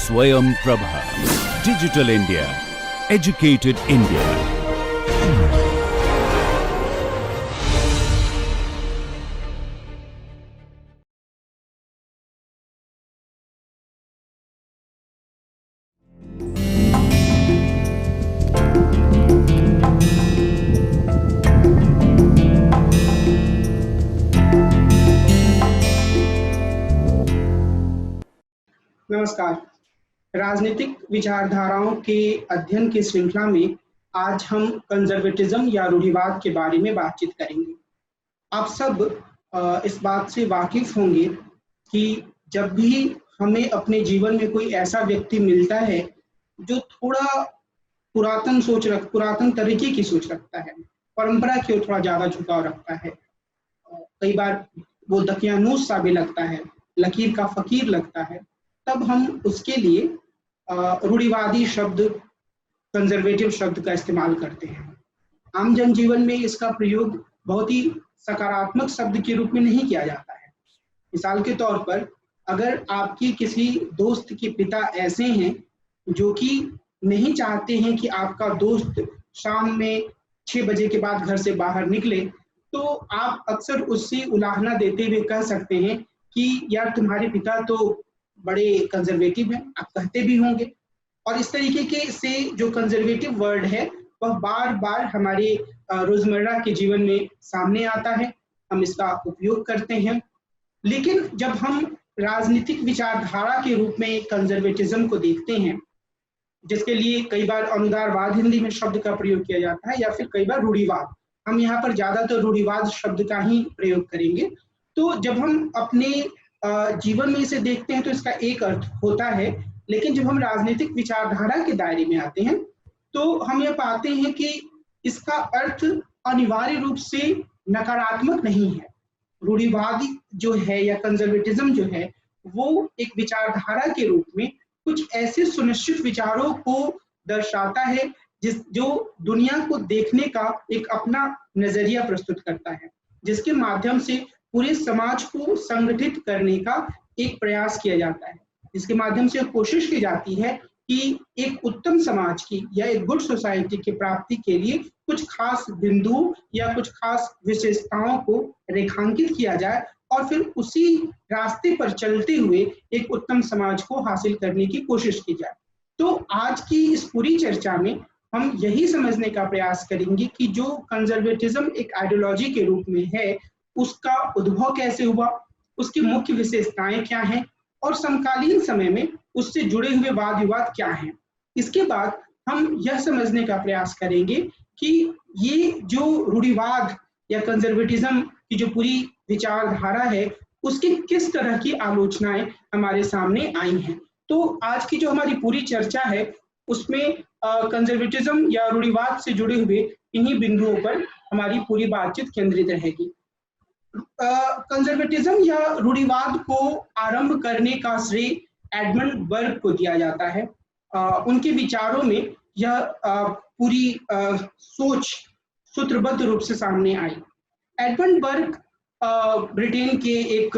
Swayam Prabha. Digital India. Educated India. नमस्कार। राजनीतिक विचारधाराओं के अध्ययन की श्रृंखला में आज हम कंजर्वेटिज्म या रूढ़िवाद के बारे में बातचीत करेंगे। आप सब इस बात से वाकिफ होंगे कि जब भी हमें अपने जीवन में कोई ऐसा व्यक्ति मिलता है जो थोड़ा पुरातन तरीके की सोच रखता है, परंपरा की ओर थोड़ा ज्यादा झुकाव रखता है, कई बार वो दकियानूस सा भी लगता है, लकीर का फकीर लगता है, तब हम उसके लिए रूढ़िवादी शब्द, कंजर्वेटिव शब्द का इस्तेमाल करते हैं। आम जनजीवन में इसका प्रयोग बहुत ही सकारात्मक शब्द के रूप में नहीं किया जाता है। मिसाल के तौर पर, अगर आपकी किसी दोस्त के पिता ऐसे हैं जो कि नहीं चाहते हैं कि आपका दोस्त शाम में 6 बजे के बाद घर से बाहर निकले, तो आप अक्सर उससे उलाहना देते हुए कह सकते हैं कि यार तुम्हारे पिता तो बड़े कंजर्वेटिव हैं, आप कहते भी होंगे। और इस तरीके के से जो कंजर्वेटिव वर्ड है वह बार बार हमारे रोजमर्रा के जीवन में सामने आता है, हम इसका उपयोग करते हैं। लेकिन जब हम राजनीतिक विचारधारा के रूप में कंजर्वेटिज्म को देखते हैं, जिसके लिए कई बार अनुदारवाद हिंदी में शब्द का प्रयोग किया जाता है या फिर कई बार रूढ़िवाद, हम यहाँ पर ज्यादातर रूढ़िवाद शब्द का ही प्रयोग करेंगे। तो जब हम अपने जीवन में इसे देखते हैं तो इसका एक अर्थ होता है, लेकिन जब हम राजनीतिक विचारधारा के दायरे में आते हैं तो हम ये पाते हैं कि इसका अर्थ अनिवार्य रूप से नकारात्मक नहीं है। रूढ़िवादी जो है या कंजर्वेटिज्म जो है वो एक विचारधारा के रूप में कुछ ऐसे सुनिश्चित विचारों को दर्शाता है जो दुनिया को देखने का एक अपना नजरिया प्रस्तुत करता है, जिसके माध्यम से पूरे समाज को संगठित करने का एक प्रयास किया जाता है, जिसके माध्यम से कोशिश की जाती है कि एक उत्तम समाज की या एक गुड सोसाइटी की प्राप्ति के लिए कुछ खास बिंदुओं या कुछ खास विशेषताओं को रेखांकित किया जाए और फिर उसी रास्ते पर चलते हुए एक उत्तम समाज को हासिल करने की कोशिश की जाए। तो आज की इस पूरी चर्चा में हम यही समझने का प्रयास करेंगे कि जो कंजर्वेटिज्म एक आइडियोलॉजी के रूप में है, उसका उद्भव कैसे हुआ, उसकी मुख्य विशेषताएं क्या हैं और समकालीन समय में उससे जुड़े हुए वाद विवाद क्या हैं। इसके बाद हम यह समझने का प्रयास करेंगे कि ये जो रूढ़िवाद या कंजर्वेटिज्म की जो पूरी विचारधारा है उसकी किस तरह की आलोचनाएं हमारे सामने आई हैं। तो आज की जो हमारी पूरी चर्चा है उसमें कंजर्वेटिज्म या रूढ़िवाद से जुड़े हुए इन्हीं बिंदुओं पर हमारी पूरी बातचीत केंद्रित रहेगी। कंजर्वेटिज्म या रूढ़िवाद को आरंभ करने का श्रेय एडमंड बर्ग को दिया जाता है। उनके विचारों में यह पूरी सोच सूत्रबद्ध रूप से सामने आई। एडमंड बर्ग ब्रिटेन के एक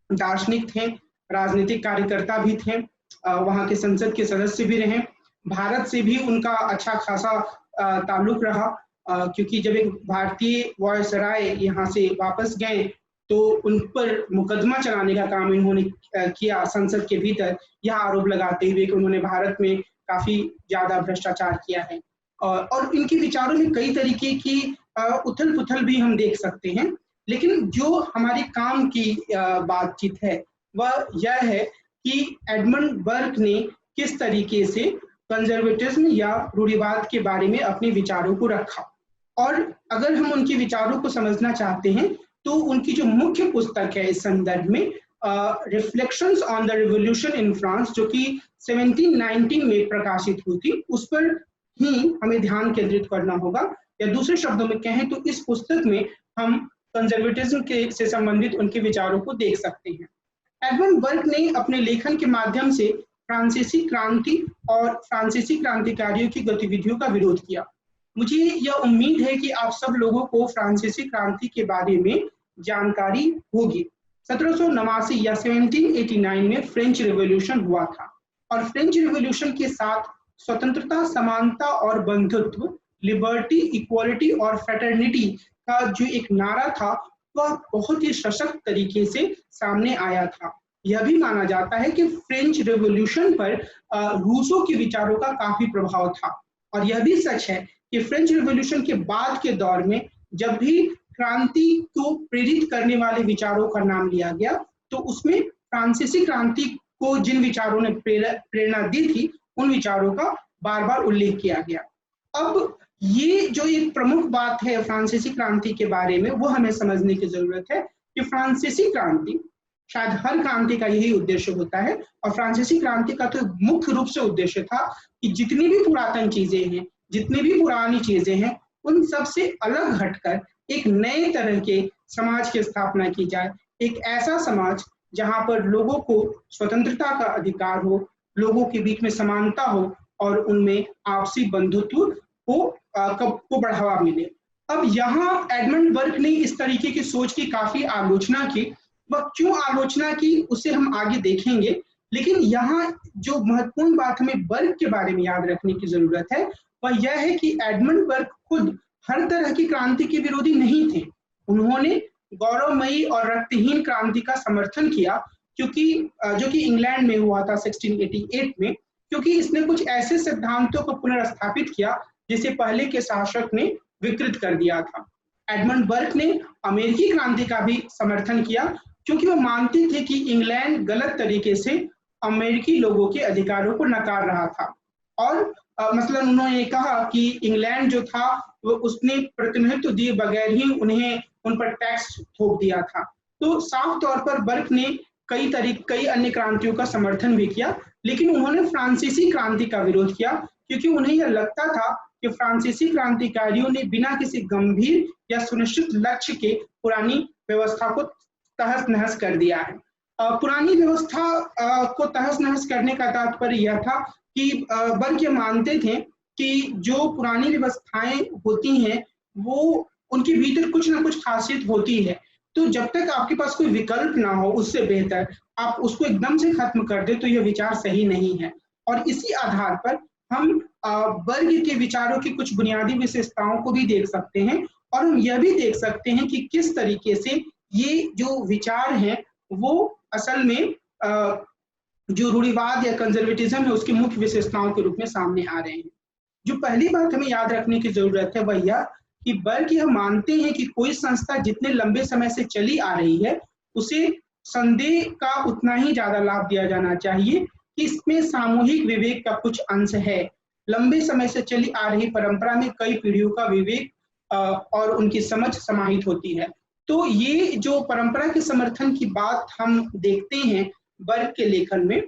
दार्शनिक थे, राजनीतिक कार्यकर्ता भी थे, वहाँ के संसद के सदस्य भी रहे। भारत से भी उनका अच्छा खासा ताल्लुक रहा, क्योंकि जब एक भारतीय वायसराय यहाँ से वापस गए तो उन पर मुकदमा चलाने का काम इन्होंने किया संसद के भीतर, यह आरोप लगाते हुए कि उन्होंने भारत में काफी ज्यादा भ्रष्टाचार किया है। और इनके विचारों में कई तरीके की उथल पुथल भी हम देख सकते हैं। लेकिन जो हमारे काम की बातचीत है वह यह है कि एडमंड बर्ग ने किस तरीके से कंजर्वेटिज्म या रूढ़िवाद के बारे में अपने विचारों को रखा। और अगर हम उनके विचारों को समझना चाहते हैं तो उनकी जो मुख्य पुस्तक है इस संदर्भ में reflections on the revolution in France, जो कि 1719 में प्रकाशित हुई थी, उस पर ही हमें ध्यान केंद्रित करना होगा। या दूसरे शब्दों में कहें तो इस पुस्तक में हम कंजर्वेटिज्म के से संबंधित उनके विचारों को देख सकते हैं। एडमंड बर्ग ने अपने लेखन के माध्यम से फ्रांसीसी क्रांति और फ्रांसीसी क्रांतिकारियों की गतिविधियों का विरोध किया। मुझे यह उम्मीद है कि आप सब लोगों को फ्रांसीसी क्रांति के बारे में जानकारी होगी। 1789 या 1789 में फ्रेंच रिवॉल्यूशन हुआ था। और फ्रेंच रिवॉल्यूशन के साथ स्वतंत्रता, समानता और बंधुत्व, लिबर्टी, इक्वालिटी और फ्रेटर्निटी का जो एक नारा था वह बहुत ही सशक्त तरीके से सामने आया था। यह भी माना जाता है कि फ्रेंच रिवॉल्यूशन पर रूसों के विचारों का काफी प्रभाव था। और यह भी सच है कि फ्रेंच रिवॉल्यूशन के बाद के दौर में जब भी क्रांति को प्रेरित करने वाले विचारों का नाम लिया गया तो उसमें फ्रांसीसी क्रांति को जिन विचारों ने प्रेरणा दी थी उन विचारों का बार बार उल्लेख किया गया। अब ये जो एक प्रमुख बात है फ्रांसीसी क्रांति के बारे में वो हमें समझने की जरूरत है कि फ्रांसीसी क्रांति, शायद हर क्रांति का यही उद्देश्य होता है और फ्रांसीसी क्रांति का तो मुख्य रूप से उद्देश्य था कि जितनी भी पुरातन चीजें हैं, जितनी भी पुरानी चीजें हैं, उन सब से अलग हटकर एक नए तरह के समाज की स्थापना की जाए। एक ऐसा समाज जहां पर लोगों को स्वतंत्रता का अधिकार हो, लोगों के बीच में समानता हो और उनमें आपसी बंधुत्व को बढ़ावा मिले। अब यहाँ एडमंड बर्क ने इस तरीके की सोच की काफी आलोचना की। वह क्यों आलोचना की उसे हम आगे देखेंगे, लेकिन यहाँ जो महत्वपूर्ण बात हमें बर्क के बारे में याद रखने की जरूरत है वह यह है कि एडमंड बर्क खुद हर तरह की क्रांति के विरोधी नहीं थे। उन्होंने गौरवमयी और रक्तहीन क्रांति का समर्थन किया क्योंकि जो कि इंग्लैंड में हुआ था 1688 में, क्योंकि इसने कुछ ऐसे सिद्धांतों को पुनर्स्थापित किया जिसे पहले के शासक ने विकृत कर दिया था। एडमंड बर्क ने अमेरिकी क्रांति का भी समर्थन किया क्योंकि वह मानते थे कि इंग्लैंड गलत तरीके से अमेरिकी लोगों के अधिकारों को नकार रहा था और मसलन उन्होंने कहा कि इंग्लैंड जो था वो उसने प्रतिनिधित्व दिए बगैर ही उन पर टैक्स थोप दिया था। तो साफ तौर पर बर्क ने कई अन्य क्रांतियों का समर्थन भी किया, लेकिन उन्होंने फ्रांसीसी क्रांति का विरोध किया क्योंकि उन्हें यह लगता था कि फ्रांसीसी क्रांतिकारियों ने बिना किसी गंभीर या सुनिश्चित लक्ष्य के पुरानी व्यवस्था को तहस नहस कर दिया है। पुरानी व्यवस्था को तहस नहस करने का तात्पर्य यह था कि बर्क ये मानते थे कि जो पुरानी व्यवस्थाएं होती हैं वो उनके भीतर कुछ ना कुछ खासियत होती है, तो जब तक आपके पास कोई विकल्प ना हो उससे बेहतर आप उसको एकदम से खत्म कर दे तो यह विचार सही नहीं है। और इसी आधार पर हम बर्ग के विचारों की कुछ बुनियादी विशेषताओं को भी देख सकते हैं और हम यह भी देख सकते हैं कि किस तरीके से ये जो विचार हैं वो असल में जो रूढ़िवाद या कंजर्वेटिज्म है उसकी मुख्य विशेषताओं के रूप में सामने आ रहे हैं। जो पहली बात हमें याद रखने की जरूरत है वह यह कि बर्ग यह मानते हैं कि कोई संस्था जितने लंबे समय से चली आ रही है उसे संदेह का उतना ही ज्यादा लाभ दिया जाना चाहिए कि इसमें सामूहिक विवेक का कुछ अंश है। लंबे समय से चली आ रही परंपरा में कई पीढ़ियों का विवेक और उनकी समझ समाहित होती है। तो ये जो परंपरा के समर्थन की बात हम देखते हैं बर्ग के लेखन में,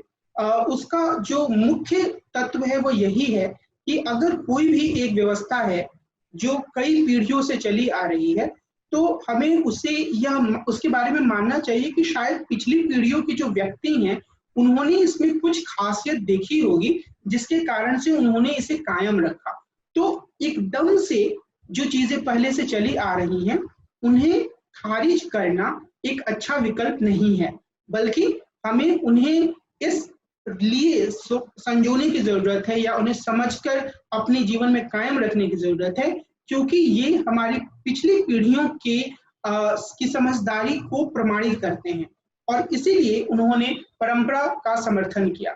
उसका जो मुख्य तत्व है वो यही है कि अगर कोई भी एक व्यवस्था है जो कई पीढ़ियों से चली आ रही है तो हमें उसके बारे में मानना चाहिए कि शायद पिछली पीढ़ियों की जो व्यक्ति हैं उन्होंने इसमें कुछ खासियत देखी होगी जिसके कारण से उन्होंने इसे कायम रखा। तो एकदम से जो चीजें पहले से चली आ रही हैं उन्हें खारिज करना एक अच्छा विकल्प नहीं है, बल्कि हमें उन्हें इस लिए संजोने की जरूरत है या उन्हें समझकर अपने जीवन में कायम रखने की जरूरत है, क्योंकि ये हमारी पिछली पीढ़ियों की समझदारी को प्रमाणित करते हैं और इसीलिए उन्होंने परंपरा का समर्थन किया।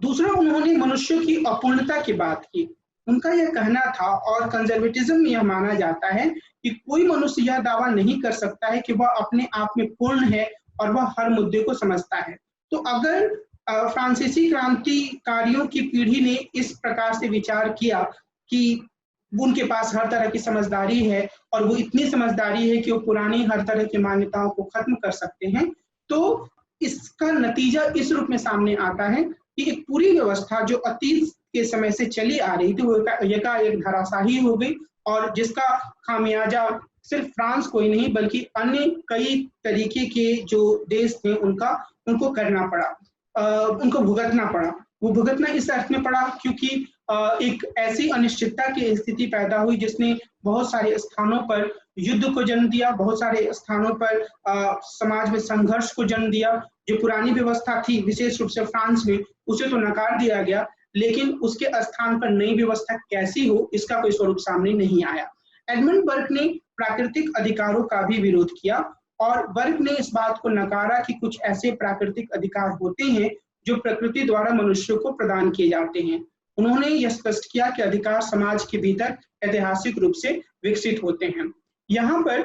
दूसरा, उन्होंने मनुष्य की अपूर्णता की बात की। उनका यह कहना था और कंजर्वेटिज्म में यह माना जाता है कि कोई मनुष्य यह दावा नहीं कर सकता है कि वह अपने आप में पूर्ण है और वह हर मुद्दे को समझता है। तो अगर फ्रांसीसी क्रांतिकारियों की पीढ़ी ने इस प्रकार से विचार किया कि उनके पास हर तरह की समझदारी है और वो इतनी समझदारी है कि वो पुरानी हर तरह की मान्यताओं को खत्म कर सकते हैं, तो इसका नतीजा इस रूप में सामने आता है कि एक पूरी व्यवस्था जो अतीत के समय से चली आ रही थी वो एकाएक धराशायी हो गई और जिसका खामियाजा सिर्फ फ्रांस को ही नहीं बल्कि अन्य कई तरीके के जो देश थे उनको करना पड़ा, उनको भुगतना पड़ा। वो भुगतना इस अर्थ में पड़ा क्योंकि एक ऐसी अनिश्चितता की स्थिति पैदा हुई जिसने बहुत सारे स्थानों पर युद्ध को जन्म दिया, बहुत सारे स्थानों पर समाज में संघर्ष को जन्म दिया जो पुरानी व्यवस्था थी विशेष रूप से फ्रांस में, उसे तो नकार दिया गया, लेकिन उसके स्थान पर नई व्यवस्था कैसी हो इसका कोई स्वरूप सामने नहीं आया। एडमंड बर्क ने प्राकृतिक अधिकारों का भी विरोध किया और बर्क ने इस बात को नकारा कि कुछ ऐसे प्राकृतिक अधिकार होते हैं जो प्रकृति द्वारा मनुष्य को प्रदान किए जाते हैं। उन्होंने यह स्पष्ट किया कि अधिकार समाज के भीतर ऐतिहासिक रूप से विकसित होते हैं। यहाँ पर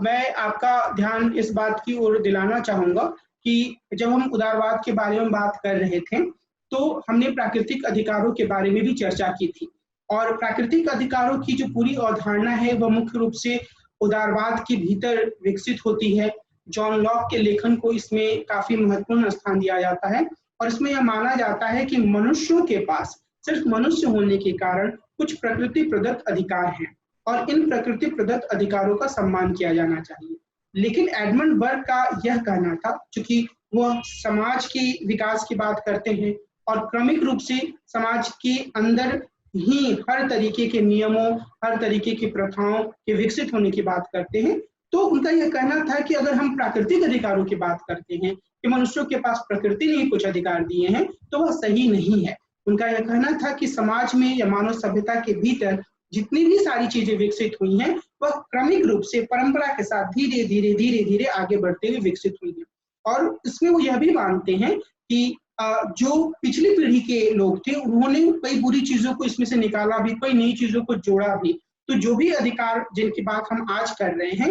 मैं आपका ध्यान इस बात की ओर दिलाना चाहूंगा कि जब हम उदारवाद के बारे में बात कर रहे थे तो हमने प्राकृतिक अधिकारों के बारे में भी चर्चा की थी, और प्राकृतिक अधिकारों की जो पूरी अवधारणा है वह मुख्य रूप से उदारवाद के भीतर विकसित होती है। जॉन लॉक के लेखन को इसमें काफी महत्वपूर्ण स्थान दिया जाता है और इसमें यह माना जाता है कि मनुष्यों के पास सिर्फ मनुष्य होने के कारण कुछ प्रकृति प्रदत्त अधिकार हैं और इन प्रकृति प्रदत्त अधिकारों का सम्मान किया जाना चाहिए। लेकिन एडमंड बर्क का यह कहना था, चूंकि वह समाज के विकास की बात करते हैं और क्रमिक रूप से समाज के अंदर ही हर तरीके के नियमों, हर तरीके की प्रथाओं के विकसित होने की बात करते हैं, तो उनका यह कहना था कि अगर हम प्राकृतिक अधिकारों की बात करते हैं कि मनुष्यों के पास प्रकृति ने कुछ अधिकार दिए हैं, तो वह सही नहीं है। उनका यह कहना था कि समाज में या मानव सभ्यता के भीतर जितनी भी सारी चीजें विकसित हुई हैं वह क्रमिक रूप से परंपरा के साथ धीरे धीरे धीरे धीरे आगे बढ़ते हुए विकसित हुई है। और इसमें वो यह भी मानते हैं कि जो पिछली पीढ़ी के लोग थे उन्होंने कई बुरी चीजों को इसमें से निकाला भी, कई नई चीजों को जोड़ा भी। तो जो भी अधिकार जिनकी बात हम आज कर रहे हैं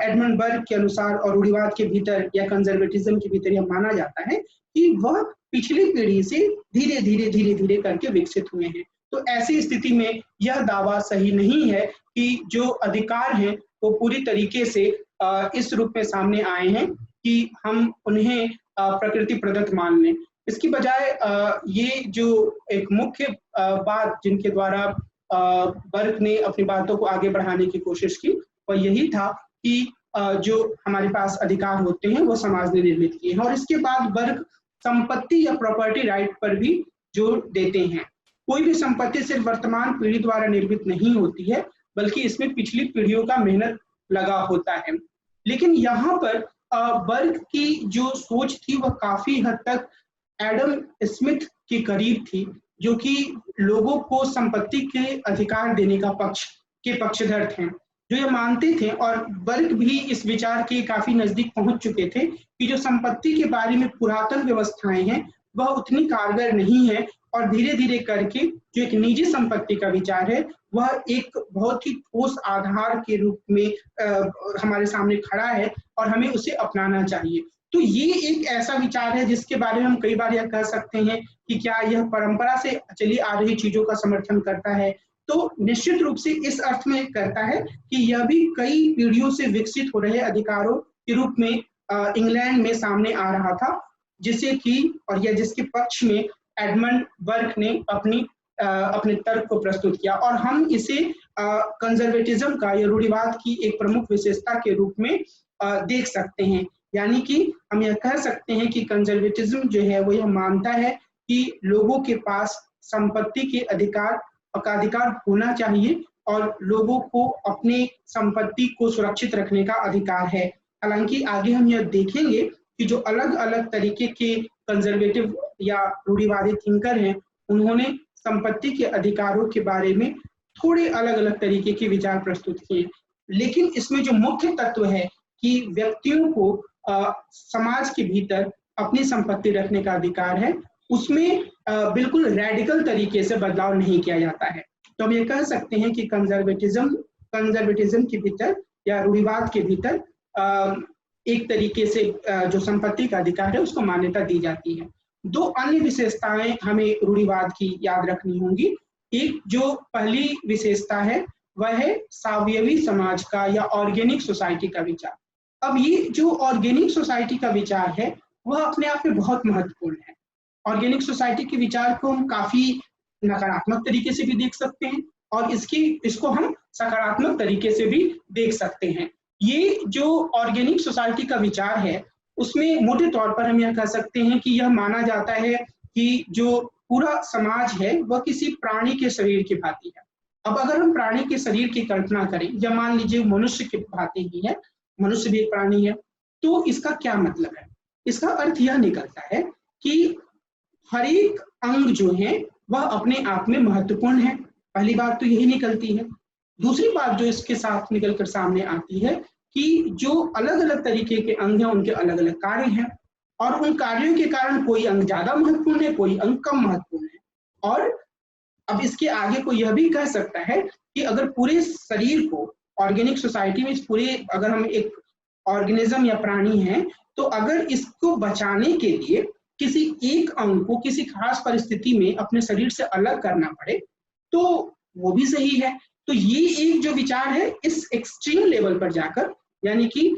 एडमंड बर्क के अनुसार और रूढ़िवाद के भीतर या कंजर्वेटिज्म के भीतर यह माना जाता है कि वह पिछली पीढ़ी से धीरे धीरे धीरे धीरे करके विकसित हुए हैं। तो ऐसी स्थिति में यह दावा सही नहीं है कि जो अधिकार हैं वो पूरी तरीके से इस रूप में सामने आए हैं कि हम उन्हें प्रकृति प्रदत्त मान लें। इसकी बजाय ये जो एक मुख्य बात जिनके द्वारा बर्क ने अपनी बातों को आगे बढ़ाने की कोशिश की वह यही था कि जो हमारे पास अधिकार होते हैं वो समाज ने निर्मित किए हैं। और इसके बाद बर्क संपत्ति या प्रॉपर्टी राइट पर भी जोर देते हैं। कोई भी संपत्ति सिर्फ वर्तमान पीढ़ी द्वारा निर्मित नहीं होती है, बल्कि इसमें पिछली पीढ़ियों का मेहनत लगा होता है। लेकिन यहाँ पर बर्क की जो सोच थी वह काफी हद तक एडम स्मिथ के करीब थी, जो कि लोगों को संपत्ति के अधिकार देने का पक्षधर थे, जो ये मानते थे। और बर्क भी इस विचार के काफी नजदीक पहुंच चुके थे कि जो संपत्ति के बारे में पुरातन व्यवस्थाएं हैं वह उतनी कारगर नहीं है और धीरे धीरे करके जो एक निजी संपत्ति का विचार है वह एक बहुत ही ठोस आधार के रूप में हमारे सामने खड़ा है और हमें उसे अपनाना चाहिए। तो ये एक ऐसा विचार है जिसके बारे में हम कई बार यह कह सकते हैं कि क्या यह परंपरा से चली आ रही चीजों का समर्थन करता है, तो निश्चित रूप से इस अर्थ में करता है कि यह भी कई पीढ़ियों से विकसित हो रहे अधिकारों के रूप में इंग्लैंड में सामने आ रहा था, जिसे कि और यह जिसके पक्ष में एडमंड बर्क ने अपने तर्क को प्रस्तुत किया। और हम इसे कंजर्वेटिज्म का या रूढ़िवाद की एक प्रमुख विशेषता के रूप में देख सकते हैं। यानी कि हम यह कह सकते हैं कि कंजर्वेटिज्म जो है वो यह मानता है कि लोगों के पास संपत्ति के अधिकार होना चाहिए और लोगों को अपने संपत्ति को सुरक्षित रखने का अधिकार है। हालांकि आगे हम यह देखेंगे कि जो अलग अलग तरीके के कंजर्वेटिव या रूढ़िवादी थिंकर हैं उन्होंने संपत्ति के अधिकारों के बारे में थोड़े अलग अलग तरीके के विचार प्रस्तुत किए। लेकिन इसमें जो मुख्य तत्व है कि व्यक्तियों को समाज के भीतर अपनी संपत्ति रखने का अधिकार है, उसमें बिल्कुल रेडिकल तरीके से बदलाव नहीं किया जाता है। तो हम ये कह सकते हैं कि कंजर्वेटिज्म के भीतर या रूढ़िवाद के भीतर एक तरीके से जो संपत्ति का अधिकार है उसको मान्यता दी जाती है। दो अन्य विशेषताएं हमें रूढ़िवाद की याद रखनी होंगी। एक जो पहली विशेषता है वह है सावयवी समाज का या ऑर्गेनिक सोसाइटी का विचार। अब ये जो ऑर्गेनिक सोसाइटी का विचार है वह अपने आप में बहुत महत्वपूर्ण है। ऑर्गेनिक सोसाइटी के विचार को हम काफी नकारात्मक तरीके से भी देख सकते हैं और इसको हम सकारात्मक तरीके से भी देख सकते हैं। ये जो ऑर्गेनिक सोसाइटी का विचार है उसमें मोटे तौर पर हम यह कह सकते हैं कि यह माना जाता है कि जो पूरा समाज है वह किसी प्राणी के शरीर की भांति है। अब अगर हम प्राणी के शरीर की कल्पना करें या मान लीजिए मनुष्य की भांति ही है, मनुष्य भी एक प्राणी है, तो इसका क्या मतलब है? इसका अर्थ यह निकलता है कि हर एक अंग जो है वह अपने आप में महत्वपूर्ण है। पहली बात तो यही निकलती है। दूसरी बात जो इसके साथ निकलकर सामने आती है कि जो अलग अलग तरीके के अंग हैं उनके अलग अलग कार्य हैं, और उन कार्यों के कारण कोई अंग ज्यादा महत्वपूर्ण है, कोई अंग कम महत्वपूर्ण है। और अब इसके आगे को यह भी कह सकता है कि अगर पूरे शरीर को ऑर्गेनिक सोसाइटी में पूरे अगर हम एक ऑर्गेनिज्म या प्राणी हैं, तो अगर इसको बचाने के लिए किसी एक अंग को किसी खास परिस्थिति में अपने शरीर से अलग करना पड़े तो वो भी सही है। तो ये एक जो विचार है इस एक्सट्रीम लेवल पर जाकर, यानी कि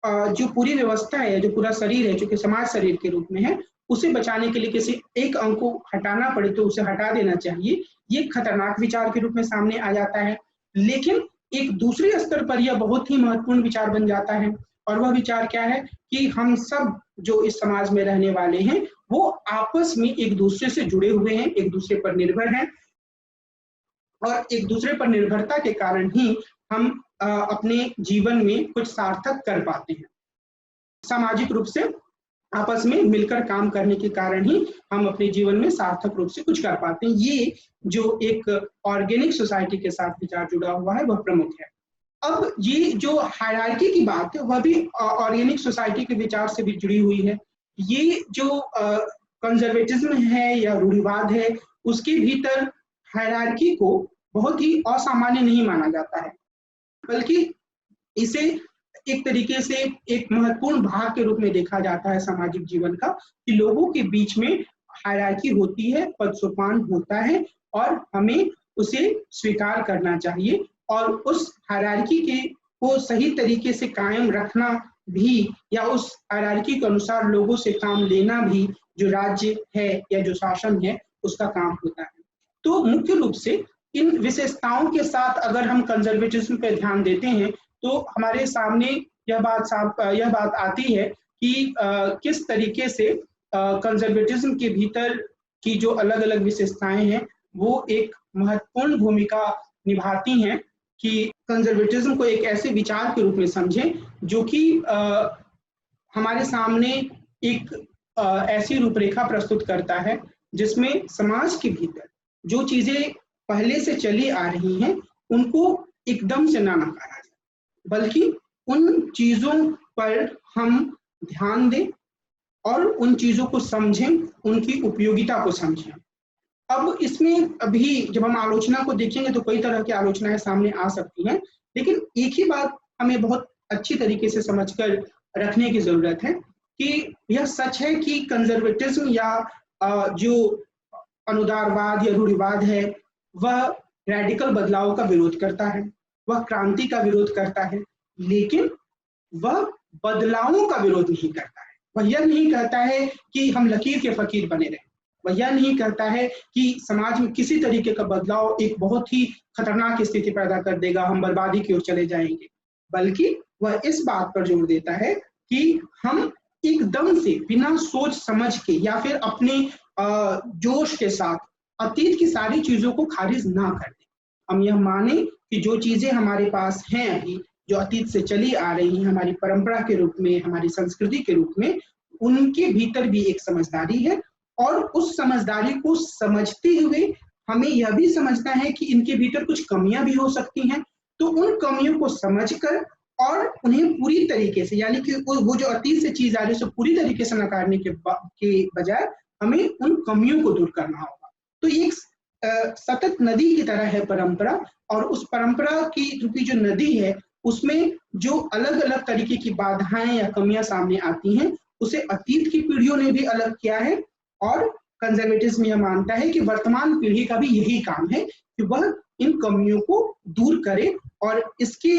जो पूरी व्यवस्था है, जो पूरा शरीर है, जो कि समाज शरीर के रूप में है, उसे बचाने के लिए किसी एक अंग को हटाना पड़े तो उसे हटा देना चाहिए, ये खतरनाक विचार के रूप में सामने आ जाता है। लेकिन एक दूसरे स्तर पर यह बहुत ही महत्वपूर्ण विचार बन जाता है, और वह विचार क्या है कि हम सब जो इस समाज में रहने वाले हैं वो आपस में एक दूसरे से जुड़े हुए हैं, एक दूसरे पर निर्भर हैं, और एक दूसरे पर निर्भरता के कारण ही हम अपने जीवन में कुछ सार्थक कर पाते हैं। सामाजिक रूप से आपस में मिलकर काम करने के कारण ही हम अपने जीवन में सार्थक रूप से कुछ कर पाते हैं। ये जो एक ऑर्गेनिक सोसाइटी के साथ विचार जुड़ा हुआ है वह प्रमुख है। अब ये जो हायरार्की की बात है वह भी ऑर्गेनिक सोसाइटी के विचार से भी जुड़ी हुई है। ये जो कंजर्वेटिज्म है या रूढ़िवाद है उसके भीतर हायरार्की को बहुत ही असामान्य नहीं माना जाता है, बल्कि इसे एक तरीके से एक महत्वपूर्ण भाग के रूप में देखा जाता है सामाजिक जीवन का, कि लोगों के बीच में हायरार्की होती है, पद सोपान होता है, और हमें उसे स्वीकार करना चाहिए, और उस हायरार्की के को सही तरीके से कायम रखना भी, या उस हायरार्की के अनुसार लोगों से काम लेना भी जो राज्य है या जो शासन है उसका काम होता है। तो मुख्य रूप से इन विशेषताओं के साथ अगर हम कंजर्वेटिज्म पे ध्यान देते हैं तो हमारे सामने यह बात आती है कि किस तरीके से कंजर्वेटिज्म के भीतर की जो अलग अलग विशेषताएं हैं वो एक महत्वपूर्ण भूमिका निभाती हैं कि कंजर्वेटिज्म को एक ऐसे विचार के रूप में समझें जो कि हमारे सामने एक ऐसी रूपरेखा प्रस्तुत करता है जिसमें समाज के भीतर जो चीजें पहले से चली आ रही हैं उनको एकदम से ना नकारा जाए, बल्कि उन चीजों पर हम ध्यान दें और उन चीजों को समझें, उनकी उपयोगिता को समझें। अब इसमें अभी जब हम आलोचना को देखेंगे तो कई तरह की आलोचनाएं सामने आ सकती हैं, लेकिन एक ही बात हमें बहुत अच्छी तरीके से समझकर रखने की जरूरत है कि यह सच है कि कंजर्वेटिज्म या जो अनुदारवाद या रूढ़िवाद है वह रैडिकल बदलाव का विरोध करता है, वह क्रांति का विरोध करता है, लेकिन वह बदलावों का विरोध नहीं करता है। वह यह नहीं कहता है कि हम लकीर के फकीर बने रहें, वह यह नहीं कहता है कि समाज में किसी तरीके का बदलाव एक बहुत ही खतरनाक स्थिति पैदा कर देगा, हम बर्बादी की ओर चले जाएंगे, बल्कि वह इस बात पर जोर देता है कि हम एकदम से बिना सोच समझ के या फिर अपने जोश के साथ अतीत की सारी चीजों को खारिज ना कर दें। हम यह माने कि जो चीजें हमारे पास हैं अभी, जो अतीत से चली आ रही हैं हमारी परंपरा के रूप में, हमारी संस्कृति के रूप में, उनके भीतर भी एक समझदारी है, और उस समझदारी को समझते हुए हमें यह भी समझना है कि इनके भीतर कुछ कमियां भी हो सकती हैं। तो उन कमियों को समझकर और उन्हें पूरी तरीके से, यानी कि वो जो अतीत से चीज आ रही है उसे पूरी तरीके से नकारने के बजाय हमें उन कमियों को दूर करना होगा। तो एक सतत नदी की तरह है परंपरा, और उस परंपरा की रूपी जो नदी है उसमें जो अलग अलग तरीके की बाधाएं या कमियां सामने आती हैं उसे अतीत की पीढ़ियों ने भी अलग किया है, और कंजर्वेटिज्म यह मानता है कि वर्तमान पीढ़ी का भी यही काम है कि वह इन कमियों को दूर करे, और इसके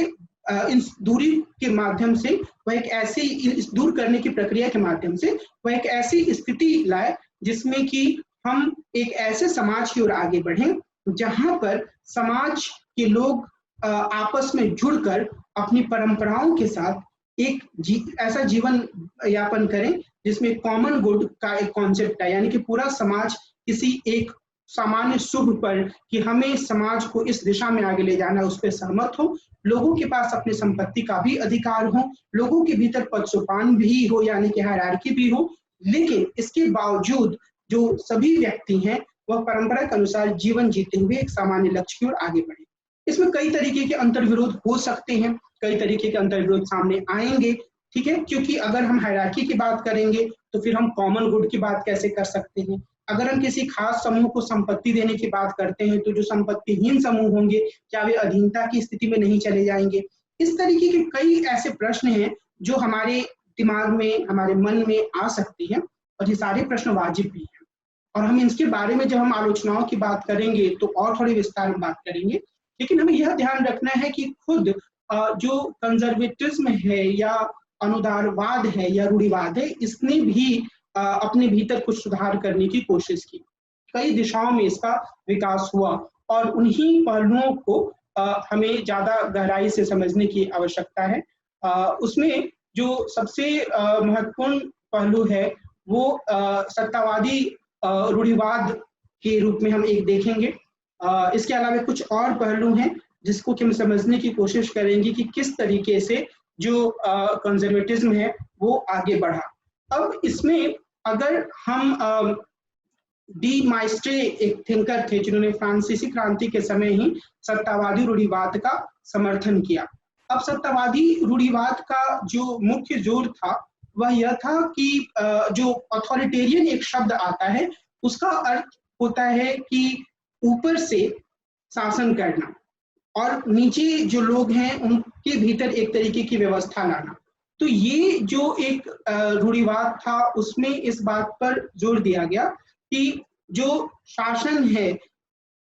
इस दूरी के माध्यम से वह एक ऐसी, इस दूर करने की प्रक्रिया के माध्यम से वह एक ऐसी स्थिति लाए जिसमें कि हम एक ऐसे समाज की ओर आगे बढ़ें जहां पर समाज के लोग आपस में जुड़कर अपनी परंपराओं के साथ एक ऐसा जीवन यापन करें जिसमें कॉमन गुड का एक कॉन्सेप्ट है, यानी कि पूरा समाज किसी एक सामान्य शुभ पर कि हमें समाज को इस दिशा में आगे ले जाना है, उस पर सहमत हो। लोगों के पास अपनी संपत्ति का भी अधिकार हो, लोगों के भीतर पद सोपान भी हो, यानी कि हायरार्की भी हो, लेकिन इसके बावजूद जो सभी व्यक्ति हैं वह परंपरा के अनुसार जीवन जीते हुए एक सामान्य लक्ष्य की ओर आगे बढ़े। इसमें कई तरीके के अंतर्विरोध हो सकते हैं, कई तरीके के अंतर्विरोध सामने आएंगे, ठीक है, क्योंकि अगर हम हायरार्की की बात करेंगे तो फिर हम कॉमन गुड की बात कैसे कर सकते हैं। अगर हम किसी खास समूह को संपत्ति देने की बात करते हैं तो जो संपत्तिहीन समूह होंगे क्या वे अधीनता की स्थिति में नहीं चले जाएंगे। इस तरीके के कई ऐसे प्रश्न हैं जो हमारे दिमाग में, हमारे मन में आ सकती हैं, और ये सारे प्रश्न वाजिब भी हैं। और हम इसके बारे में जब हम आलोचनाओं की बात करेंगे तो और थोड़ी विस्तार में बात करेंगे। लेकिन हमें यह ध्यान रखना है कि खुद जो कंजर्वेटिज्म है या अनुदारवाद है या रूढ़िवाद है, इसने भी अपने भीतर कुछ सुधार करने की कोशिश की। कई दिशाओं में इसका विकास हुआ और उन्हीं पहलुओं को हमें ज्यादा गहराई से समझने की आवश्यकता है। उसमें जो सबसे महत्वपूर्ण पहलू है वो सत्तावादी रूढ़िवाद के रूप में हम एक देखेंगे। इसके अलावा कुछ और पहलू हैं जिसको कि हम समझने की कोशिश करेंगे कि किस तरीके से जो कंजर्वेटिज्म है वो आगे बढ़ा। अब इसमें अगर हम डी माइस्ट्रे एक थिंकर थे जिन्होंने फ्रांसीसी क्रांति के समय ही सत्तावादी रूढ़िवाद का समर्थन किया। अब सत्तावादी रूढ़िवाद का जो मुख्य जोर था वह यह था कि जो अथॉरिटेरियन एक शब्द आता है उसका अर्थ होता है कि ऊपर से शासन करना और नीचे जो लोग हैं उनके भीतर एक तरीके की व्यवस्था लाना। तो ये जो एक रूढ़िवाद था उसमें इस बात पर जोर दिया गया कि जो शासन है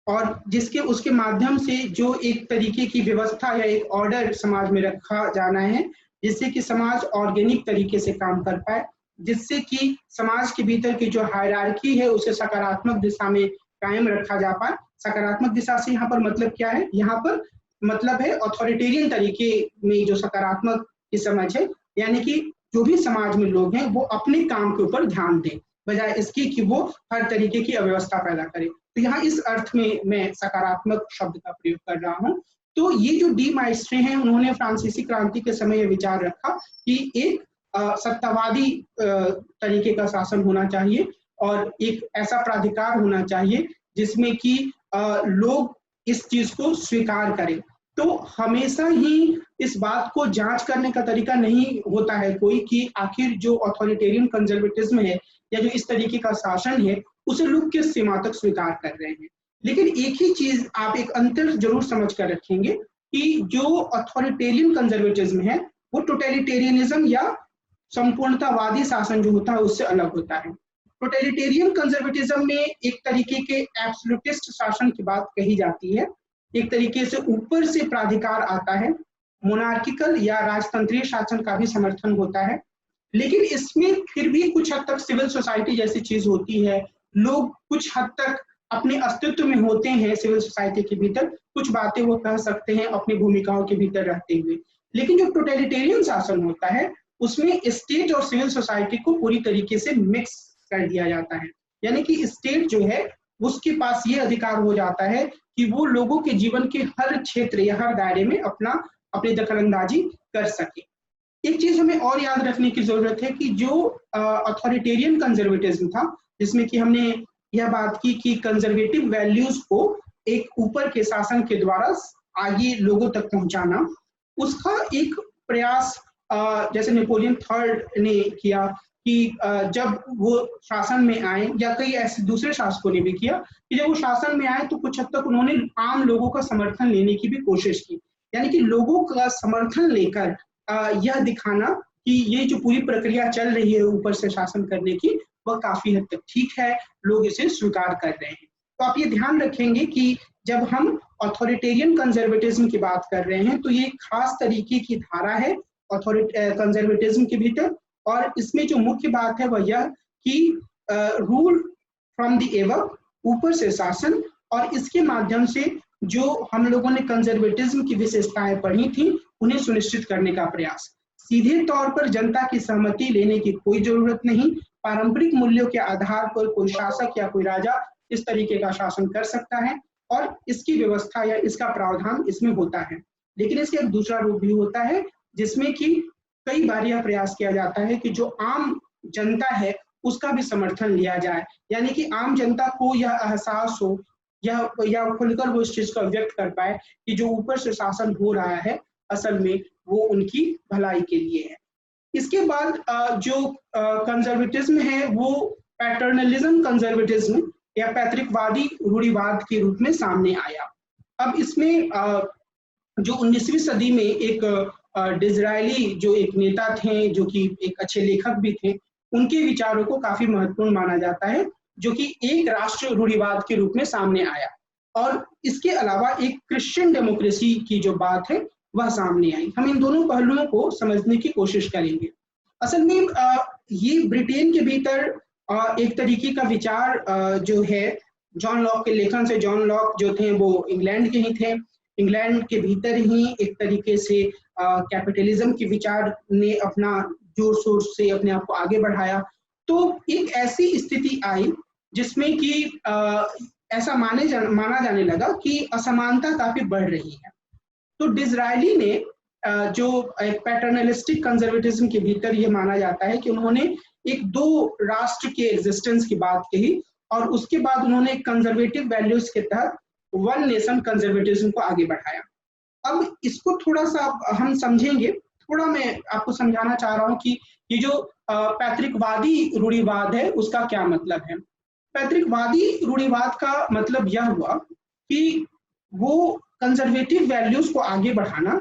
और जिसके उसके माध्यम से जो एक तरीके की व्यवस्था या एक ऑर्डर समाज में रखा जाना है, जिससे कि समाज ऑर्गेनिक तरीके से काम कर पाए, जिससे कि समाज के भीतर की जो हायरार्की है उसे सकारात्मक दिशा में कायम रखा जा पाए। सकारात्मक दिशा से यहाँ पर मतलब क्या है? यहाँ पर मतलब है अथॉरिटेरियन तरीके में जो सकारात्मक की समझ है, यानी कि जो भी समाज में लोग हैं वो अपने काम के ऊपर ध्यान दें बजाय इसकी कि वो हर तरीके की अव्यवस्था पैदा करे। तो यहाँ इस अर्थ में मैं सकारात्मक शब्द का प्रयोग कर रहा हूँ। तो ये जो डी माइस्ट्रे हैं उन्होंने फ्रांसीसी क्रांति के समय यह विचार रखा कि एक सत्तावादी तरीके का शासन होना चाहिए और एक ऐसा प्राधिकार होना चाहिए जिसमें कि लोग इस चीज को स्वीकार करें। तो हमेशा ही इस बात को जांच करने का तरीका नहीं होता है कोई कि आखिर जो अथॉरिटेरियन कंजर्वेटिज्म है या जो इस तरीके का शासन है उसे लोग किस सीमा तक स्वीकार कर रहे हैं। लेकिन एक ही चीज आप एक अंतर जरूर समझ कर रखेंगे कि जो अथॉरिटेरियन कंजर्वेटिज्म है वो टोटलिटेरियनिज्म या संपूर्णतावादी शासन जो होता है उससे अलग होता है। टोटलिटेरियन कंजर्वेटिज्म में एक तरीके के एब्सोल्यूटिस्ट शासन की बात कही जाती है, एक तरीके से ऊपर से प्राधिकार आता है, मोनार्किकल या राजतंत्रीय शासन का भी समर्थन होता है। लेकिन इसमें फिर भी कुछ हद तक सिविल सोसाइटी जैसी चीज होती है, लोग कुछ हद तक अपने अस्तित्व में होते हैं सिविल सोसाइटी के भीतर, कुछ बातें वो कह सकते हैं अपनी भूमिकाओं के भीतर रहते हुए। लेकिन जो टोटलिटेरियन शासन होता है उसमें स्टेट और सिविल सोसाइटी को पूरी तरीके से मिक्स कर दिया जाता है, यानी कि स्टेट जो है उसके पास ये अधिकार हो जाता है कि वो लोगों के जीवन के हर क्षेत्र या हर दायरे में अपनी दखलंदाजी कर सके। एक चीज हमें और याद रखने की जरूरत है कि जो अथॉरिटेरियन कंजर्वेटिज्म था जिसमें कि हमने यह बात की कि कंजर्वेटिव वैल्यूज को एक ऊपर के शासन के द्वारा आगे लोगों तक पहुंचाना, उसका एक प्रयास जैसे नेपोलियन थर्ड ने किया कि जब वो शासन में आए, या कई ऐसे दूसरे शासकों ने भी किया कि जब वो शासन में आए तो कुछ हद तक उन्होंने आम लोगों का समर्थन लेने की भी कोशिश की, यानी कि लोगों का समर्थन लेकर यह दिखाना कि ये जो पूरी प्रक्रिया चल रही है ऊपर से शासन करने की वह काफी हद तक ठीक है, लोग इसे स्वीकार कर रहे हैं। तो आप ये ध्यान रखेंगे कि जब हम अथॉरिटेरियन कंजर्वेटिज्म की बात कर रहे हैं तो ये खास तरीके की धारा है कंजर्वेटिज्म के भीतर, और इसमें जो मुख्य बात है वह यह कि रूल फ्रॉम द एबव, ऊपर से शासन, और इसके माध्यम से जो हम लोगों ने कंजर्वेटिज्म की विशेषताएं पढ़ी थी उन्हें सुनिश्चित करने का प्रयास। सीधे तौर पर जनता की सहमति लेने की कोई जरूरत नहीं, पारंपरिक मूल्यों के आधार पर कोई शासक या कोई राजा इस तरीके का शासन कर सकता है और इसकी व्यवस्था या इसका प्रावधान इसमें होता है। लेकिन इसका एक दूसरा रूप भी होता है जिसमें कि कई बार यह प्रयास किया जाता है कि जो आम जनता है उसका भी समर्थन लिया जाए, यानी कि आम जनता को यह एहसास हो या खुलकर वो इस चीज को व्यक्त कर पाए कि जो ऊपर से शासन हो रहा है असल में वो उनकी भलाई के लिए है। इसके बाद जो कंजर्वेटिज्म है वो पैटर्नलिज्म कंजर्वेटिज्म या पैतृकवादी रूढ़िवाद के रूप में सामने आया। अब इसमें जो 19वीं सदी में एक डिज़रायली जो एक नेता थे, जो कि एक अच्छे लेखक भी थे, उनके विचारों को काफी महत्वपूर्ण माना जाता है, जो कि एक राष्ट्र रूढ़िवाद के रूप में सामने आया। और इसके अलावा एक क्रिश्चियन डेमोक्रेसी की जो बात है वह सामने आई। हम इन दोनों पहलुओं को समझने की कोशिश करेंगे। असल में ये ब्रिटेन के भीतर एक तरीके का विचार जो है जॉन लॉक के लेखन से, जॉन लॉक जो थे वो इंग्लैंड के ही थे, इंग्लैंड के भीतर ही एक तरीके से कैपिटलिज्म के विचार ने अपना जोर शोर से अपने आप को आगे बढ़ाया। तो एक ऐसी स्थिति आई जिसमें कि ऐसा माना जाने लगा कि असमानता काफी बढ़ रही है। तो डिज़रायली ने जो एक पैटर्नलिस्टिक कंजर्वेटिज्म के भीतर ये माना जाता है कि उन्होंने एक दो राष्ट्र के एग्जिस्टेंस की बात कही और उसके बाद उन्होंने कंजर्वेटिव वैल्यूज के तहत वन नेशन कंजर्वेटिज्म को आगे बढ़ाया। अब इसको थोड़ा सा हम समझेंगे, थोड़ा मैं आपको समझाना चाह रहा हूं कि ये जो पैतृकवादी रूढ़िवाद है उसका क्या मतलब है। पैतृकवादी रूढ़िवाद का मतलब यह हुआ कि वो कंजर्वेटिव वैल्यूज को आगे बढ़ाना,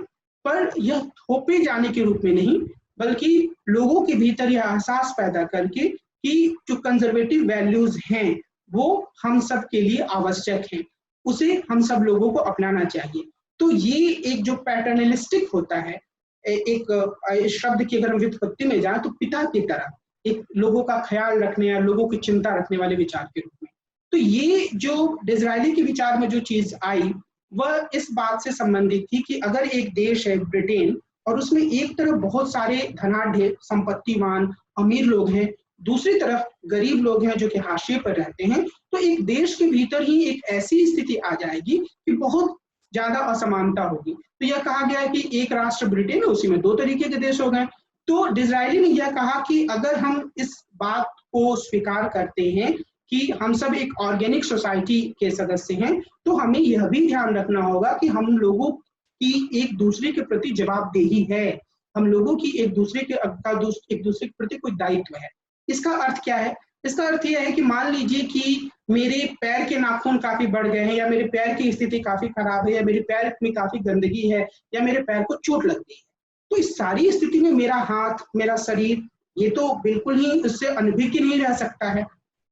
पर यह थोपे जाने के रूप में नहीं, बल्कि लोगों के भीतर यह एहसास पैदा करके कि जो कंजर्वेटिव वैल्यूज हैं वो हम सब के लिए आवश्यक हैं, उसे हम सब लोगों को अपनाना चाहिए। तो ये एक जो पैटर्नलिस्टिक होता है, एक शब्द की अगर हम व्युत्पत्ति में जाए तो पिता की तरह एक लोगों का ख्याल रखने या लोगों की चिंता रखने वाले विचार के रूप में। तो ये जो डिज़रायली के विचार में जो चीज आई वह इस बात से संबंधित थी कि अगर एक देश है ब्रिटेन और उसमें एक तरफ बहुत सारे धनाढ्य संपत्तिवान अमीर लोग हैं, दूसरी तरफ गरीब लोग हैं जो कि हाशिए पर रहते हैं, तो एक देश के भीतर ही एक ऐसी स्थिति आ जाएगी कि बहुत ज्यादा असमानता होगी। तो यह कहा गया है कि एक राष्ट्र ब्रिटेन है, उसी में दो तरीके के देश हो गए। तो डिज़रायली ने यह कहा कि अगर हम इस बात को स्वीकार करते हैं कि हम सब एक ऑर्गेनिक सोसाइटी के सदस्य हैं, तो हमें यह भी ध्यान रखना होगा कि हम लोगों की एक दूसरे के प्रति जवाबदेही है, हम लोगों की एक दूसरे के प्रति कोई दायित्व है। इसका अर्थ क्या है? इसका अर्थ यह है कि मान लीजिए कि मेरे पैर के नाखून काफी बढ़ गए हैं, या मेरे पैर की स्थिति काफी खराब है, या मेरे पैर में काफी गंदगी है, या मेरे पैर को चोट लग गई है, तो इस सारी स्थिति में मेरा हाथ, मेरा शरीर, ये तो बिल्कुल ही इससे अनभिज्ञ नहीं रह सकता है।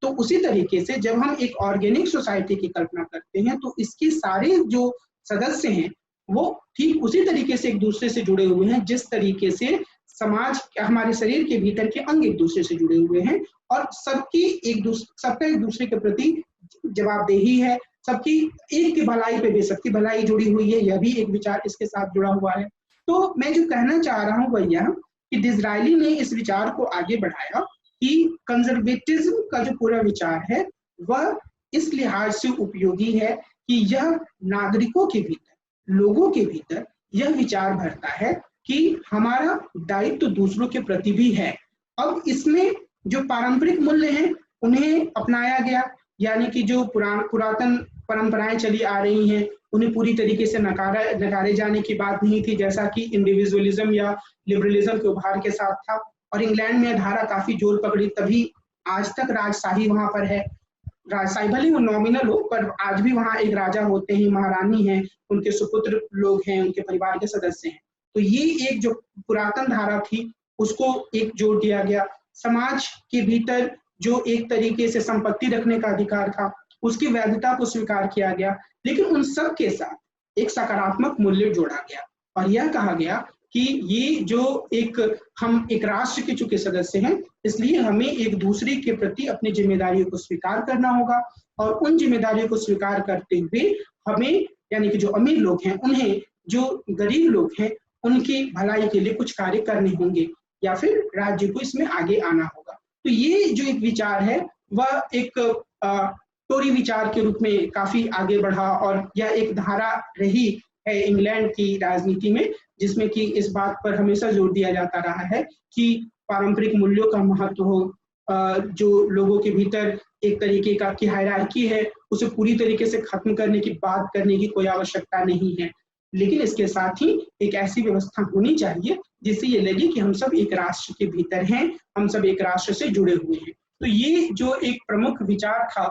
तो उसी तरीके से जब हम एक ऑर्गेनिक सोसाइटी की कल्पना करते हैं तो इसके सारे जो सदस्य हैं वो ठीक उसी तरीके से एक दूसरे से जुड़े हुए हैं जिस तरीके से समाज, हमारे शरीर के भीतर के अंग एक दूसरे से जुड़े हुए हैं, और सबका एक दूसरे के प्रति जवाबदेही है, सबकी एक की भलाई पे भी सबकी भलाई जुड़ी हुई है, यह भी एक विचार इसके साथ जुड़ा हुआ है। तो मैं जो कहना चाह रहा हूँ वह यह कि डिज़रायली ने इस विचार को आगे बढ़ाया कि कंजर्वेटिज्म का जो पूरा विचार है वह इस लिहाज से उपयोगी है कि यह नागरिकों के भीतर, लोगों के भीतर यह विचार भरता है कि हमारा दायित्व तो दूसरों के प्रति भी है। अब इसमें जो पारंपरिक मूल्य हैं उन्हें अपनाया गया, यानी कि जो पुरातन परंपराएं चली आ रही हैं उन्हें पूरी तरीके से नकारे जाने की बात नहीं थी, जैसा कि इंडिविजुअलिज्म या लिबरलिज्म के उभार के साथ था। और इंग्लैंड में धारा काफी जोर पकड़ी, तभी आज तक राजशाही वहां पर है। राजशाही भले वो नॉमिनल हो, पर आज भी वहां एक राजा होते हैं, महारानी हैं, उनके सुपुत्र लोग हैं, उनके परिवार के सदस्य हैं। तो ये एक जो पुरातन धारा थी उसको एक जोड़ दिया गया। समाज के भीतर जो एक तरीके से संपत्ति रखने का अधिकार था उसकी वैधता को स्वीकार किया गया, लेकिन उन सब के साथ एक सकारात्मक मूल्य जोड़ा गया और यह कहा गया कि ये जो हम एक राष्ट्र के चूंकि सदस्य हैं, इसलिए हमें एक दूसरे के प्रति अपनी जिम्मेदारियों को स्वीकार करना होगा, और उन जिम्मेदारियों को स्वीकार करते हुए हमें, यानी कि जो अमीर लोग हैं उन्हें, जो गरीब लोग हैं उनकी भलाई के लिए कुछ कार्य करने होंगे, या फिर राज्य को इसमें आगे आना होगा। तो ये जो एक विचार है वह एक टोरी विचार के रूप में काफी आगे बढ़ा, और यह एक धारा रही है इंग्लैंड की राजनीति में, जिसमें कि इस बात पर हमेशा जोर दिया जाता रहा है कि पारंपरिक मूल्यों का महत्व हो, जो लोगों के भीतर एक तरीके का की हायरार्की है उसे पूरी तरीके से खत्म करने की बात करने की कोई आवश्यकता नहीं है, लेकिन इसके साथ ही एक ऐसी व्यवस्था होनी चाहिए जिससे ये लगे कि हम सब एक राष्ट्र के भीतर हैं, हम सब एक राष्ट्र से जुड़े हुए हैं। तो ये जो एक प्रमुख विचार था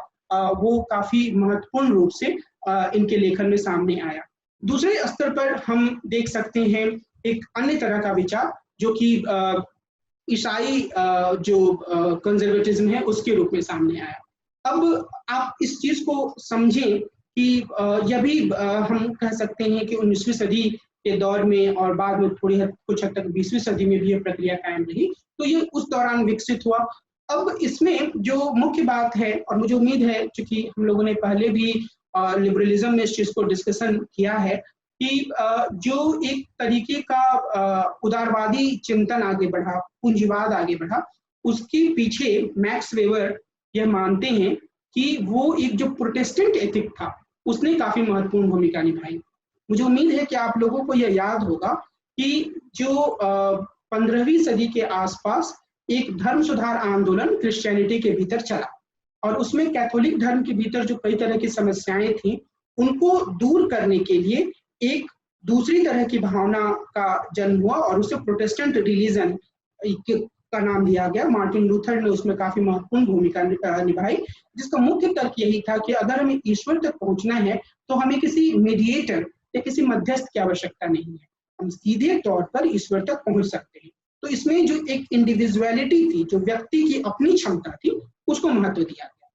वो काफी महत्वपूर्ण रूप से इनके लेखन में सामने आया। दूसरे स्तर पर हम देख सकते हैं एक अन्य तरह का विचार जो कि ईसाई जो कंजर्वेटिज्म है उसके रूप में सामने आया। अब आप इस चीज को समझें कि यह भी हम कह सकते हैं कि 19वीं सदी के दौर में और बाद में थोड़ी कुछ हद तक 20वीं सदी में भी यह प्रक्रिया कायम रही, तो ये उस दौरान विकसित हुआ। अब इसमें जो मुख्य बात है, और मुझे उम्मीद है क्योंकि हम लोगों ने पहले भी लिबरलिज्म में इस चीज को डिस्कशन किया है कि जो एक तरीके का उदारवादी चिंतन आगे बढ़ा, पूंजीवाद आगे बढ़ा, उसके पीछे मैक्स वेबर यह मानते हैं कि वो एक जो प्रोटेस्टेंट एथिक था उसने काफी महत्वपूर्ण भूमिका निभाई। मुझे उम्मीद है कि आप लोगों को यह याद होगा कि जो 15वीं सदी के आसपास एक धर्म सुधार आंदोलन क्रिश्चियनिटी के भीतर चला, और उसमें कैथोलिक धर्म के भीतर जो कई तरह की समस्याएं थी उनको दूर करने के लिए एक दूसरी तरह की भावना का जन्म हुआ, और उसे प्रोटेस्टेंट रिलीजन का नाम दिया गया। मार्टिन लूथर ने उसमें काफी महत्वपूर्ण भूमिका निभाई, जिसका मुख्य तर्क यही था कि अगर हमें ईश्वर तक पहुंचना है तो हमें किसी मीडिएटर या किसी मध्यस्थ की आवश्यकता नहीं है, हम सीधे तौर पर ईश्वर तक पहुंच सकते हैं। तो इसमें जो एक इंडिविजुअलिटी थी, जो व्यक्ति की अपनी क्षमता थी, उसको महत्व दिया गया।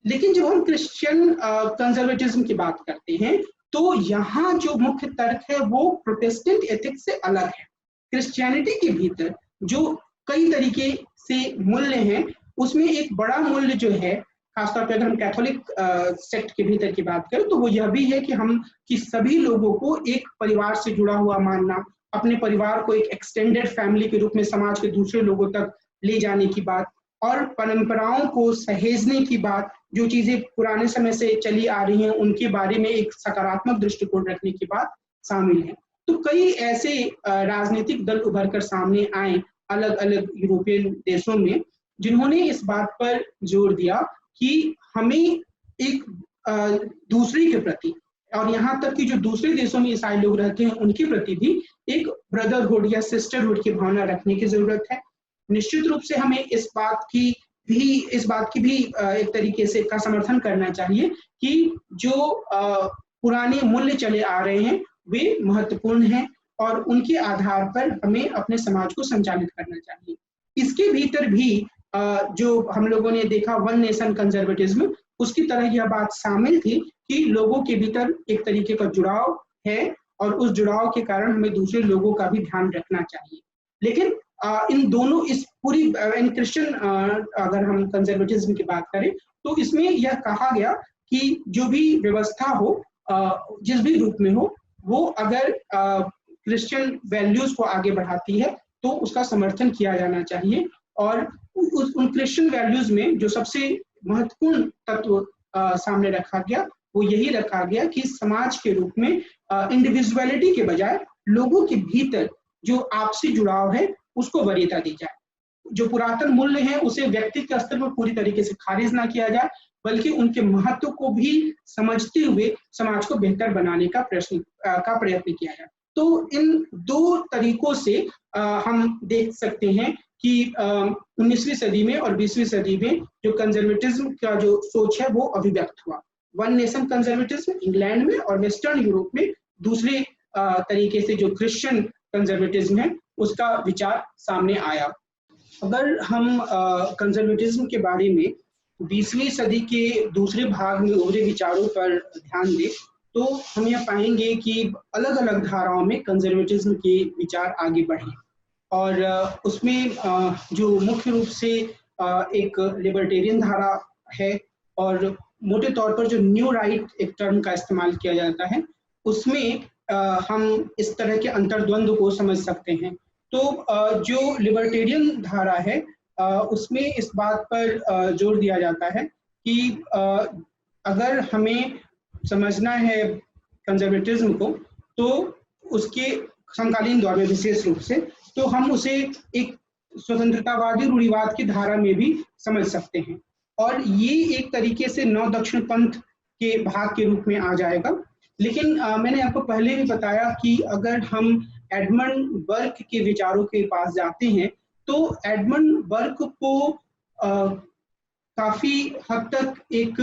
लेकिन जब हम क्रिश्चियन कंजर्वेटिज्म की बात करते हैं तो यहाँ जो मुख्य तर्क है वो प्रोटेस्टेंट एथिक्स से अलग है। क्रिश्चियनिटी के भीतर जो कई तरीके से मूल्य हैं, उसमें एक बड़ा मूल्य जो है, खासतौर पर अगर हम कैथोलिक सेक्ट के भीतर की बात करें तो वो यह भी है कि सभी लोगों को एक परिवार से जुड़ा हुआ मानना, अपने परिवार को एक एक्सटेंडेड फैमिली के रूप में समाज के दूसरे लोगों तक ले जाने की बात, और परंपराओं को सहेजने की बात, जो चीजें पुराने समय से चली आ रही हैं उनके बारे में एक सकारात्मक दृष्टिकोण रखने की बात शामिल है। तो कई ऐसे राजनीतिक दल उभर कर सामने आए अलग अलग यूरोपियन देशों में, जिन्होंने इस बात पर जोर दिया कि हमें एक दूसरे के प्रति, और यहाँ तक कि जो दूसरे देशों में ईसाई लोग रहते हैं उनके प्रति भी एक ब्रदरहुड या सिस्टरहुड की भावना रखने की जरूरत है। निश्चित रूप से हमें इस बात की भी एक तरीके से का समर्थन करना चाहिए कि जो पुराने मूल्य चले आ रहे हैं वे महत्वपूर्ण हैं, और उनके आधार पर हमें अपने समाज को संचालित करना चाहिए। इसके भीतर भी जो हम लोगों ने देखा वन नेशन कंजर्वेटिज्म, उसकी तरह यह बात शामिल थी कि लोगों के भीतर एक तरीके का जुड़ाव है, और उस जुड़ाव के कारण हमें दूसरे लोगों का भी ध्यान रखना चाहिए। लेकिन इन दोनों इस पूरी क्रिश्चियन अगर हम कंजर्वेटिज्म की बात करें तो इसमें यह कहा गया कि जो भी व्यवस्था हो, जिस भी रूप में हो, वो अगर क्रिश्चियन वैल्यूज को आगे बढ़ाती है तो उसका समर्थन किया जाना चाहिए। और उन क्रिश्चियन वैल्यूज में जो सबसे महत्वपूर्ण तत्व सामने रखा गया वो यही रखा गया कि समाज के रूप में इंडिविजुअलिटी के बजाय लोगों के भीतर जो आपसी जुड़ाव है उसको वरीयता दी जाए। जो पुरातन मूल्य हैं उसे व्यक्ति के स्तर पर पूरी तरीके से खारिज ना किया जाए, बल्कि उनके महत्व को भी समझते हुए समाज को बेहतर बनाने का प्रयत्न किया जाए। तो इन दो तरीकों से हम देख सकते हैं कि 19वीं सदी में और 20वीं सदी में जो कंजर्वेटिज्म का जो सोच है वो अभिव्यक्त हुआ। वन नेशन कंजर्वेटिज्म इंग्लैंड में और वेस्टर्न यूरोप में दूसरे तरीके से जो क्रिश्चियन कंजर्वेटिज्म है उसका विचार सामने आया। अगर हम कंजर्वेटिज्म के बारे में 20वीं सदी के दूसरे भाग में उभरे विचारों पर ध्यान दें तो हम यह पाएंगे कि अलग अलग धाराओं में कंजर्वेटिज्म के विचार आगे बढ़े, और उसमें जो मुख्य रूप से एक लिबर्टेरियन धारा है, और मोटे तौर पर जो न्यू राइट एक टर्म का इस्तेमाल किया जाता है उसमें हम इस तरह के अंतर्द्वंद को समझ सकते हैं। तो जो लिबर्टेरियन धारा है उसमें इस बात पर जोर दिया जाता है कि अगर हमें समझना है कंजर्वेटिज्म को, तो उसके समकालीन दौर में विशेष रूप से, तो हम उसे एक स्वतंत्रतावादी रूढ़िवाद की धारा में भी समझ सकते हैं, और ये एक तरीके से नव दक्षिण पंथ के भाग के रूप में आ जाएगा। लेकिन मैंने आपको पहले भी बताया कि अगर हम एडमंड बर्क के विचारों के पास जाते हैं, तो एडमंड बर्क को काफी हद तक एक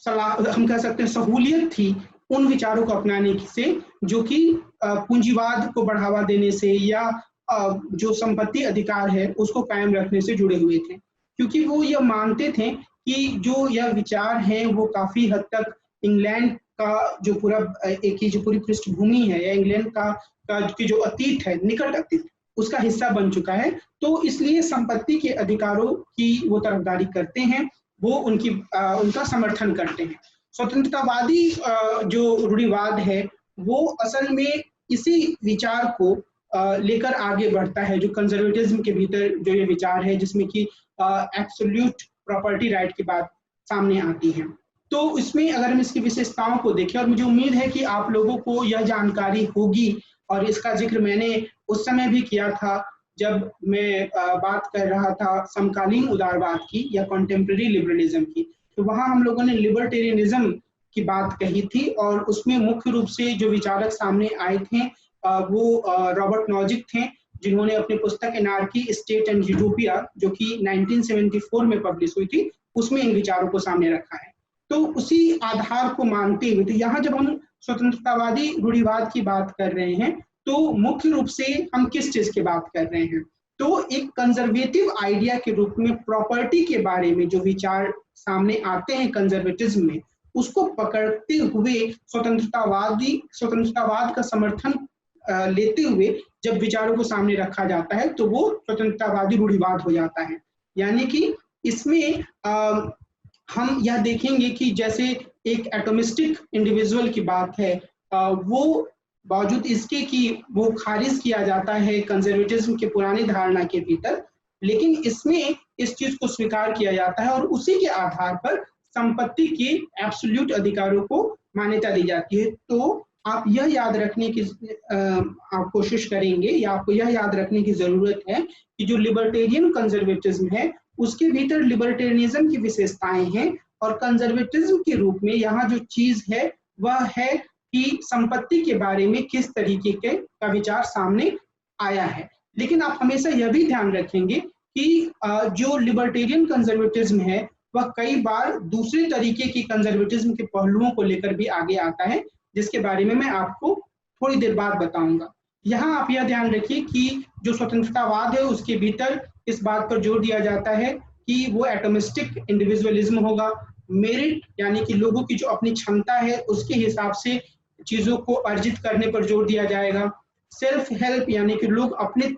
हम कह सकते हैं सहूलियत थी उन विचारों को अपनाने से जो कि पूंजीवाद को बढ़ावा देने से या जो संपत्ति अधिकार है उसको कायम रखने से जुड़े हुए थे, क्योंकि वो यह मानते थे कि जो यह विचार है वो काफी हद तक इंग्लैंड का जो पूरा एक ही जो पूरी पृष्ठभूमि है या इंग्लैंड का की जो अतीत है, निकट अतीत, उसका हिस्सा बन चुका है। तो इसलिए संपत्ति के अधिकारों की वो तरफदारी करते हैं, वो उनका समर्थन करते हैं। स्वतंत्रतावादी जो रूढ़िवाद है वो असल में इसी विचार को लेकर आगे बढ़ता है, जो कंजर्वेटिज्म के भीतर जो ये विचार है जिसमें कि एब्सोल्यूट प्रॉपर्टी राइट की बात सामने आती है। तो इसमें अगर हम इसकी विशेषताओं को देखें, और मुझे उम्मीद है कि आप लोगों को यह जानकारी होगी, और इसका जिक्र मैंने उस समय भी किया था जब मैं बात कर रहा था समकालीन उदारवाद की या कॉन्टेम्परेरी लिबरलिज्म की, तो वहां हम लोगों ने लिबर्टेरियनिज्म की बात कही थी, और उसमें मुख्य रूप से जो विचारक सामने आए थे वो रॉबर्ट नॉजिक थे, जिन्होंने अपनी पुस्तक एनार्की, स्टेट एंड यूटोपिया जो कि 1974 में पब्लिश हुई थी, उसमें इन विचारों को सामने रखा है। तो उसी आधार को मानते हुए, तो यहाँ जब हम स्वतंत्रतावादी रूढ़िवाद की बात कर रहे हैं तो मुख्य रूप से हम किस चीज की बात कर रहे हैं, तो एक कंजर्वेटिव आइडिया के रूप में प्रॉपर्टी के बारे में जो विचार सामने आते हैं कंजर्वेटिज्म में, उसको पकड़ते हुए स्वतंत्रतावाद का समर्थन लेते हुए जब विचारों को सामने रखा जाता है तो वो स्वतंत्रतावादी रूढ़िवाद हो जाता है। यानी कि इसमें हम यह देखेंगे कि जैसे एक एटोमिस्टिक इंडिविजुअल की बात है, वो बावजूद इसके कि वो खारिज किया जाता है कंजर्वेटिज्म के पुरानी धारणा के भीतर, लेकिन इसमें इस चीज को स्वीकार किया जाता है और उसी के आधार पर संपत्ति के एब्सोल्यूट अधिकारों को मान्यता दी जाती है। तो आप यह याद रखने की आप कोशिश करेंगे या आपको यह याद रखने की जरूरत है कि जो लिबर्टेरियन कंजर्वेटिज्म है उसके भीतर लिबर्टेरियनिज्म की विशेषताएं हैं, और कंजर्वेटिज्म के रूप में यहाँ जो चीज है वह है कि संपत्ति के बारे में किस तरीके का विचार सामने आया है। लेकिन आप हमेशा यह भी ध्यान रखेंगे कि जो लिबर्टेरियन कंजर्वेटिज्म है वह कई बार दूसरे तरीके की कंजर्वेटिज्म के पहलुओं को लेकर भी आगे आता है, जिसके बारे में मैं आपको थोड़ी देर बाद बताऊंगा। यहाँ आप यह ध्यान रखिए कि जो स्वतंत्रतावाद है उसके भीतर इस बात पर जोर दिया जाता है कि वो एटोमिस्टिक इंडिविजुअलिज्म होगा, मेरिट यानी कि लोगों की जो अपनी क्षमता है उसके हिसाब से चीजों को अर्जित करने पर जोर दिया जाएगा, सेल्फ हेल्प यानी कि लोग अपने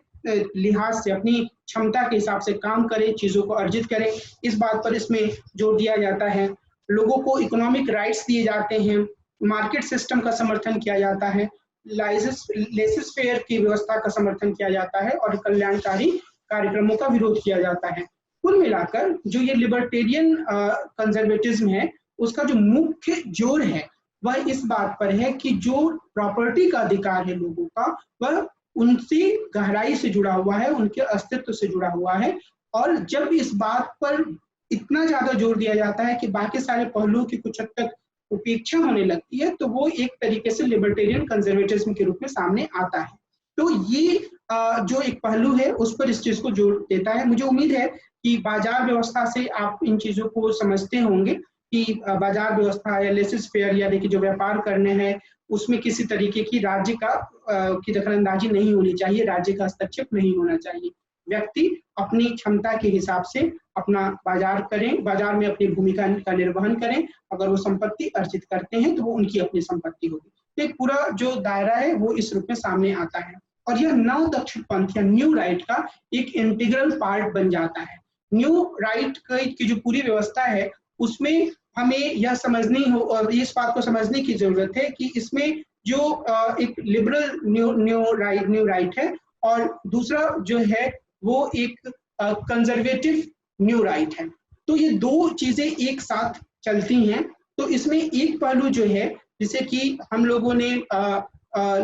लिहाज से अपनी क्षमता के हिसाब से काम करें, चीजों को अर्जित करें, इस बात पर इसमें जोर दिया जाता है। लोगों को इकोनॉमिक राइट्स दिए जाते हैं, मार्केट सिस्टम का समर्थन किया जाता है, लेसेस फेयर की व्यवस्था का समर्थन किया जाता है और कल्याणकारी कार्यक्रमों का विरोध किया जाता है। कुल मिलाकर जो ये लिबर्टेरियन कंजर्वेटिज्म है उसका जो मुख्य जोर है वह इस बात पर है कि जो प्रॉपर्टी का अधिकार है लोगों का वह उनसे गहराई से जुड़ा हुआ है, उनके अस्तित्व से जुड़ा हुआ है, और जब इस बात पर इतना ज्यादा जोर दिया जाता है कि बाकी सारे पहलुओं की कुछ हद तक उपेक्षा होने लगती है, तो वो एक तरीके से लिबर्टेरियन कंजर्वेटिज्म के रूप में सामने आता है। तो ये जो एक पहलू है उस पर इस चीज को जोर देता है। मुझे उम्मीद है कि बाजार व्यवस्था से आप इन चीजों को समझते होंगे कि बाजार व्यवस्था या लेसेस फेयर यानी कि जो व्यापार करने हैं उसमें किसी तरीके की राज्य की दखलंदाजी नहीं होनी चाहिए, राज्य का हस्तक्षेप नहीं होना चाहिए। व्यक्ति अपनी क्षमता के हिसाब से अपना बाजार करें, बाजार में अपनी भूमिका का निर्वहन करें, अगर वो संपत्ति अर्जित करते हैं तो वो उनकी अपनी संपत्ति होगी। तो एक पूरा जो दायरा है वो इस रूप में सामने आता है, और यह नव दक्षिण पंथ या न्यू राइट का एक इंटीग्रल पार्ट बन जाता है। न्यू राइट की जो पूरी व्यवस्था है उसमें हमें यह समझनी हो और इस बात को समझने की जरूरत है कि इसमें जो एक लिबरल न्यू राइट है और दूसरा जो है वो एक कंजर्वेटिव न्यू राइट है। तो ये दो चीजें एक साथ चलती हैं। तो इसमें एक पहलू जो है, जिसे कि हम लोगों ने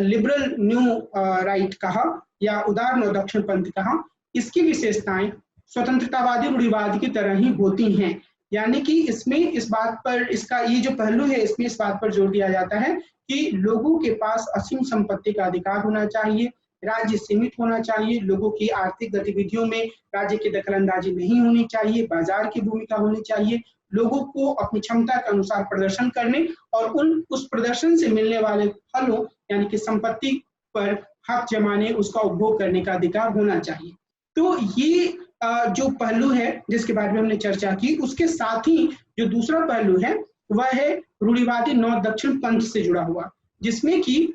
लिबरल न्यू राइट कहा या उदार नव दक्षिण पंथ कहा, इसकी विशेषताएं स्वतंत्रतावादी रूढ़िवाद की तरह ही होती हैं। यानी कि इसमें इस बात पर, इसका ये जो पहलू है, इसमें इस बात पर जोर दिया जाता है कि लोगों के पास असीम संपत्ति का अधिकार होना चाहिए, राज्य सीमित होना चाहिए, लोगों की आर्थिक गतिविधियों में राज्य की दखलंदाजी नहीं होनी चाहिए, बाजार की भूमिका होनी चाहिए, लोगों को अपनी क्षमता के अनुसार प्रदर्शन करने और उस प्रदर्शन से मिलने वाले फलों यानी कि संपत्ति पर हक जमाने, उसका उपभोग करने का अधिकार होना चाहिए। तो ये जो पहलू है जिसके बारे में हमने चर्चा की, उसके साथ ही जो दूसरा पहलू है वह है रूढ़िवादी नव दक्षिण पंथ से जुड़ा हुआ, जिसमें कि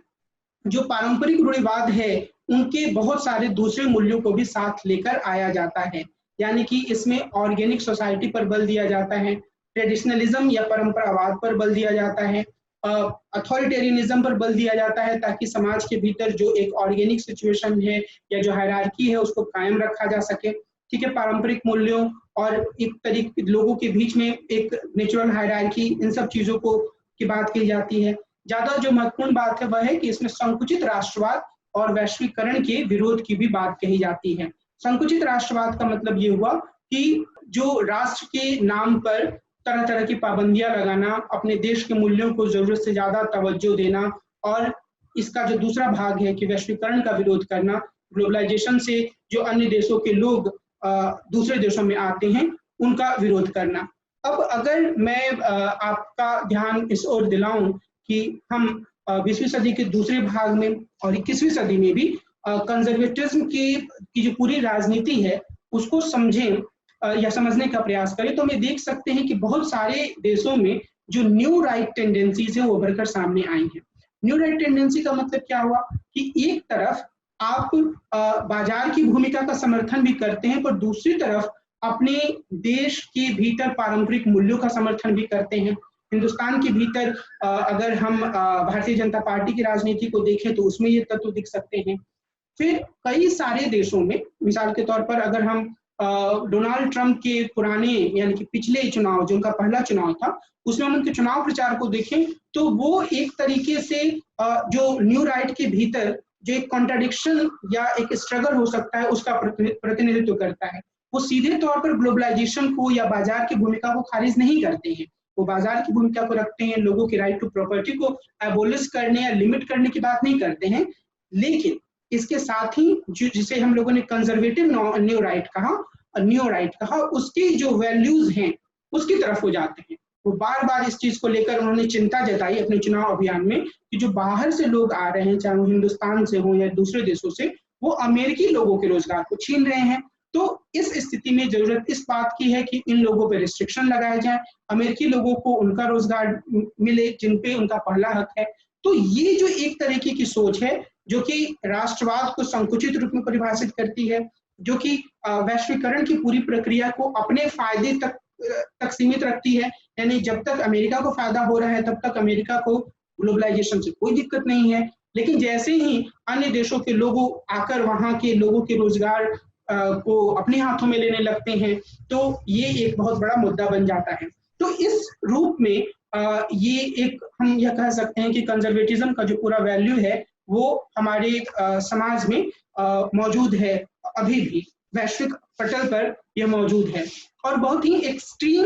जो पारंपरिक रूढ़िवाद है उनके बहुत सारे दूसरे मूल्यों को भी साथ लेकर आया जाता है। यानी कि इसमें ऑर्गेनिक सोसाइटी पर बल दिया जाता है, ट्रेडिशनलिज्म या परंपरावाद पर बल दिया जाता है, अथॉरिटेरियनिज्म पर बल दिया जाता है, ताकि समाज के भीतर जो एक ऑर्गेनिक सिचुएशन है या जो हायरार्की है उसको कायम रखा जा सके। ठीक है, पारंपरिक मूल्यों और एक तरीके लोगों के बीच में एक नेचुरल हायरार्की, इन सब चीजों को की बात की जाती है। ज्यादा जो महत्वपूर्ण बात है वह है कि इसमें संकुचित राष्ट्रवाद और वैश्वीकरण के विरोध की भी बात कही जाती है। संकुचित राष्ट्रवाद का मतलब ये हुआ कि जो राष्ट्र के नाम पर तरह तरह की पाबंदियां लगाना, अपने देश के मूल्यों को जरूरत से ज्यादा तवज्जो देना, और इसका जो दूसरा भाग है कि वैश्वीकरण का विरोध करना, ग्लोबलाइजेशन से जो अन्य देशों के लोग दूसरे देशों में आते हैं उनका विरोध करना। अब अगर मैं आपका ध्यान इस ओर दिलाऊं कि हम 20वीं सदी के दूसरे भाग में और 21वीं सदी में भी कंजर्वेटिज्म की जो पूरी राजनीति है उसको समझें या समझने का प्रयास करें, तो हमें देख सकते हैं कि बहुत सारे देशों में जो न्यू राइट टेंडेंसीज है वो उभर कर सामने आई हैं। न्यू राइट टेंडेंसी का मतलब क्या हुआ कि एक तरफ आप बाजार की भूमिका का समर्थन भी करते हैं, पर दूसरी तरफ अपने देश के भीतर पारंपरिक मूल्यों का समर्थन भी करते हैं। हिंदुस्तान के भीतर अगर हम भारतीय जनता पार्टी की राजनीति को देखें तो उसमें ये तत्व दिख सकते हैं। फिर कई सारे देशों में, मिसाल के तौर पर अगर हम डोनाल्ड ट्रंप के पुराने यानी कि पिछले चुनाव, जो उनका पहला चुनाव था, उसमें हम उनके चुनाव प्रचार को देखें तो वो एक तरीके से जो न्यू राइट के भीतर जो एक कॉन्ट्राडिक्शन या एक स्ट्रगल हो सकता है उसका प्रतिनिधित्व करता है। वो सीधे तौर पर ग्लोबलाइजेशन को या बाजार की भूमिका को खारिज नहीं करते हैं, वो बाजार की भूमिका को रखते हैं, लोगों के राइट टू प्रॉपर्टी को एबोलिश करने या लिमिट करने की बात नहीं करते हैं, लेकिन इसके साथ ही जिसे हम लोगों ने कंजर्वेटिव न्यू राइट कहा, उसकी जो वैल्यूज हैं उसकी तरफ हो जाते हैं। वो बार बार इस चीज को लेकर उन्होंने चिंता जताई अपने चुनाव अभियान में कि जो बाहर से लोग आ रहे हैं, चाहे वो हिंदुस्तान से हो या दूसरे देशों से, वो अमेरिकी लोगों के रोजगार को छीन रहे हैं। तो इस स्थिति में जरूरत इस बात की है कि इन लोगों पर रिस्ट्रिक्शन लगाए जाए, अमेरिकी लोगों को उनका रोजगार मिले जिन पे उनका पहला हक है। तो ये जो एक तरीके की सोच है जो कि राष्ट्रवाद को संकुचित रूप में परिभाषित करती है, जो कि वैश्वीकरण की पूरी प्रक्रिया को अपने फायदे तक सीमित रखती है, यानी जब तक अमेरिका को फायदा हो रहा है तब तक अमेरिका को ग्लोबलाइजेशन से कोई दिक्कत नहीं है, लेकिन जैसे ही अन्य देशों के लोगों आकर वहां के लोगों के रोजगार को अपने हाथों में लेने लगते हैं तो ये एक बहुत बड़ा मुद्दा बन जाता है। तो इस रूप में ये एक हम यह कह सकते हैं कि कंजर्वेटिज्म का जो पूरा वैल्यू है वो हमारे समाज में मौजूद है, अभी भी वैश्विक पटल पर यह मौजूद है, और बहुत ही एक्सट्रीम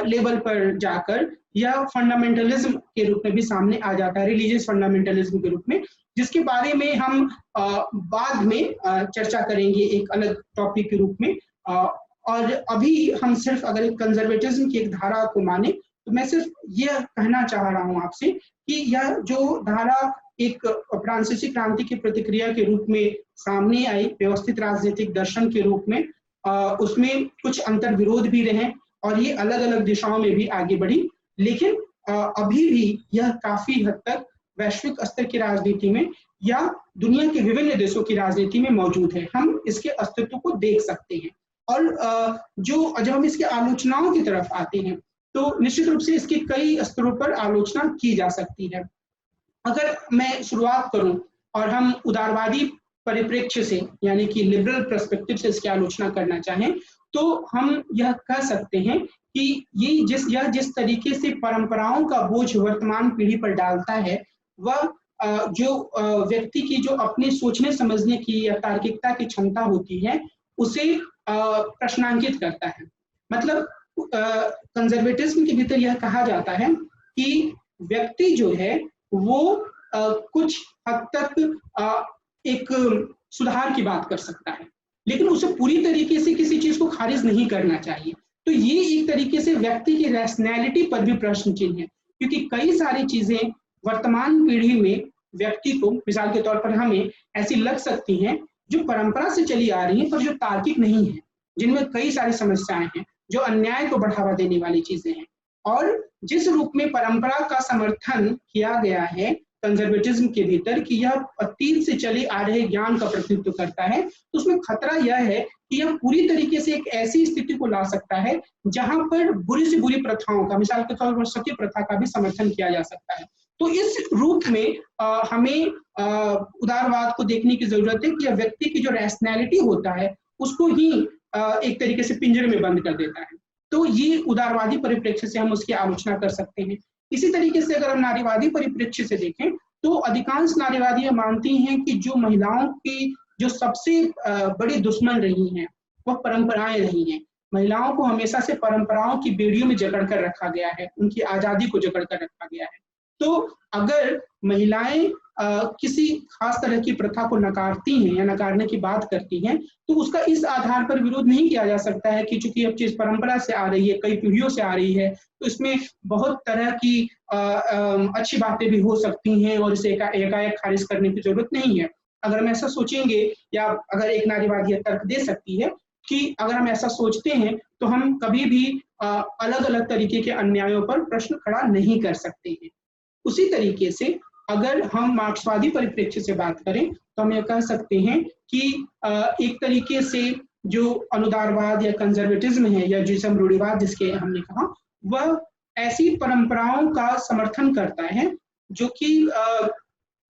लेवल पर जाकर यह फंडामेंटलिज्म के रूप में भी सामने आ जाता है, रिलीजियस फंडामेंटलिज्म के रूप में, जिसके बारे में हम बाद में चर्चा करेंगे एक अलग टॉपिक के रूप में। और अभी हम सिर्फ अगर कंजर्वेटिज्म की एक धारा को माने तो मैं सिर्फ यह कहना चाह रहा हूं आपसे कि यह जो धारा एक फ्रांसीसी क्रांति की प्रतिक्रिया के रूप में सामने आई, व्यवस्थित राजनीतिक दर्शन के रूप में, उसमें कुछ अंतर विरोध भी रहे और ये अलग अलग दिशाओं में भी आगे बढ़ी, लेकिन अभी भी यह काफी हद तक वैश्विक स्तर की राजनीति में या दुनिया के विभिन्न देशों की राजनीति में मौजूद है। हम इसके अस्तित्व को देख सकते हैं, और जब हम इसके आलोचनाओं की तरफ आते हैं तो निश्चित रूप से इसकी कई स्तरों पर आलोचना की जा सकती है। अगर मैं शुरुआत करूं और हम उदारवादी परिप्रेक्ष्य से यानी कि लिबरल पर्सपेक्टिव से इसकी आलोचना करना चाहें तो हम यह कह सकते हैं कि यह जिस तरीके से परंपराओं का बोझ वर्तमान पीढ़ी पर डालता है, वह जो व्यक्ति की जो अपने सोचने समझने की या तार्किकता की क्षमता होती है, उसे प्रश्नांकित करता है। मतलब कंजर्वेटिज्म के भीतर यह कहा जाता है कि व्यक्ति जो है वो कुछ हद तक एक सुधार की बात कर सकता है, लेकिन उसे पूरी तरीके से किसी चीज को खारिज नहीं करना चाहिए। तो ये एक तरीके से व्यक्ति की रैशनैलिटी पर भी प्रश्न चिन्ह है, क्योंकि कई सारी चीजें वर्तमान पीढ़ी में व्यक्ति को, मिसाल के तौर पर हमें ऐसी लग सकती हैं जो परंपरा से चली आ रही हैं पर जो तार्किक नहीं है, जिनमें कई सारी समस्याएं हैं, जो अन्याय को बढ़ावा देने वाली चीजें हैं। और जिस रूप में परंपरा का समर्थन किया गया है कंजर्वेटिज्म के भीतर कि यह अतीत से चले आ रहे ज्ञान का प्रतिनिधित्व करता है, तो उसमें खतरा यह है कि यह पूरी तरीके से एक ऐसी स्थिति को ला सकता है जहां पर बुरी से बुरी प्रथाओं का, मिसाल के तौर पर सती प्रथा का भी समर्थन किया जा सकता है। तो इस रूप में हमें उदारवाद को देखने की जरूरत है कि यह व्यक्ति की जो रैशनैलिटी होता है उसको ही एक तरीके से पिंजरे में बंद कर देता है। तो ये उदारवादी परिप्रेक्ष्य से हम उसकी आलोचना कर सकते हैं। इसी तरीके से अगर हम नारीवादी परिप्रेक्ष्य से देखें तो अधिकांश नारीवादी मानती हैं कि जो महिलाओं की जो सबसे बड़ी दुश्मन रही हैं वह परंपराएं रही हैं। महिलाओं को हमेशा से परंपराओं की बेड़ियों में जकड़ कर रखा गया है, उनकी आजादी को जकड़ कर रखा गया है। तो अगर महिलाएं किसी खास तरह की प्रथा को नकारती हैं या नकारने की बात करती हैं, तो उसका इस आधार पर विरोध नहीं किया जा सकता है कि चूंकि अब चीज परंपरा से आ रही है, कई पीढ़ियों से आ रही है, तो इसमें बहुत तरह की अच्छी बातें भी हो सकती हैं और इसे एकाएक खारिज करने की जरूरत नहीं है। अगर हम ऐसा सोचेंगे, या अगर एक नारीवादी तर्क दे सकती है कि अगर हम ऐसा सोचते हैं तो हम कभी भी अलग अलग तरीके के अन्यायों पर प्रश्न खड़ा नहीं कर सकते हैं। उसी तरीके से अगर हम मार्क्सवादी परिप्रेक्ष्य से बात करें तो हम यह कह सकते हैं कि एक तरीके से जो अनुदारवाद या कंजर्वेटिज्म है, या जिसे हम रूढ़िवाद जिसके हमने कहा, वह ऐसी परंपराओं का समर्थन करता है जो कि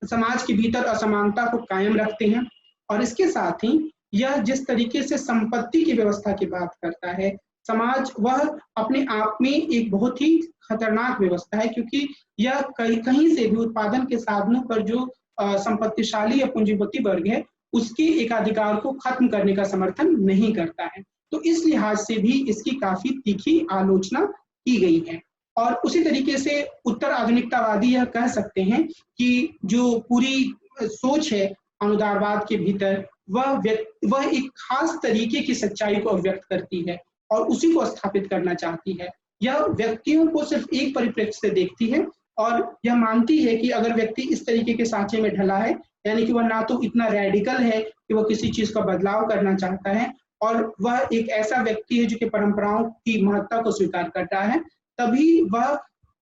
समाज के भीतर असमानता को कायम रखते हैं। और इसके साथ ही यह जिस तरीके से संपत्ति की व्यवस्था की बात करता है, समाज, वह अपने आप में एक बहुत ही खतरनाक व्यवस्था है, क्योंकि यह कहीं से भी उत्पादन के साधनों पर जो संपत्तिशाली या पूंजीपति वर्ग है उसके एकाधिकार को खत्म करने का समर्थन नहीं करता है। तो इस लिहाज से भी इसकी काफी तीखी आलोचना की गई है। और उसी तरीके से उत्तर आधुनिकतावादी यह कह सकते हैं कि जो पूरी सोच है अनुदारवाद के भीतर, वह एक खास तरीके की सच्चाई को अभिव्यक्त करती है और उसी को स्थापित करना चाहती है। यह व्यक्तियों को सिर्फ एक परिप्रेक्ष्य से देखती है और यह मानती है कि अगर व्यक्ति इस तरीके के सांचे में ढला है, यानी कि वह ना तो इतना रेडिकल है कि वह किसी चीज का बदलाव करना चाहता है, और वह एक ऐसा व्यक्ति है जो कि परंपराओं की महत्ता को स्वीकार करता है, तभी वह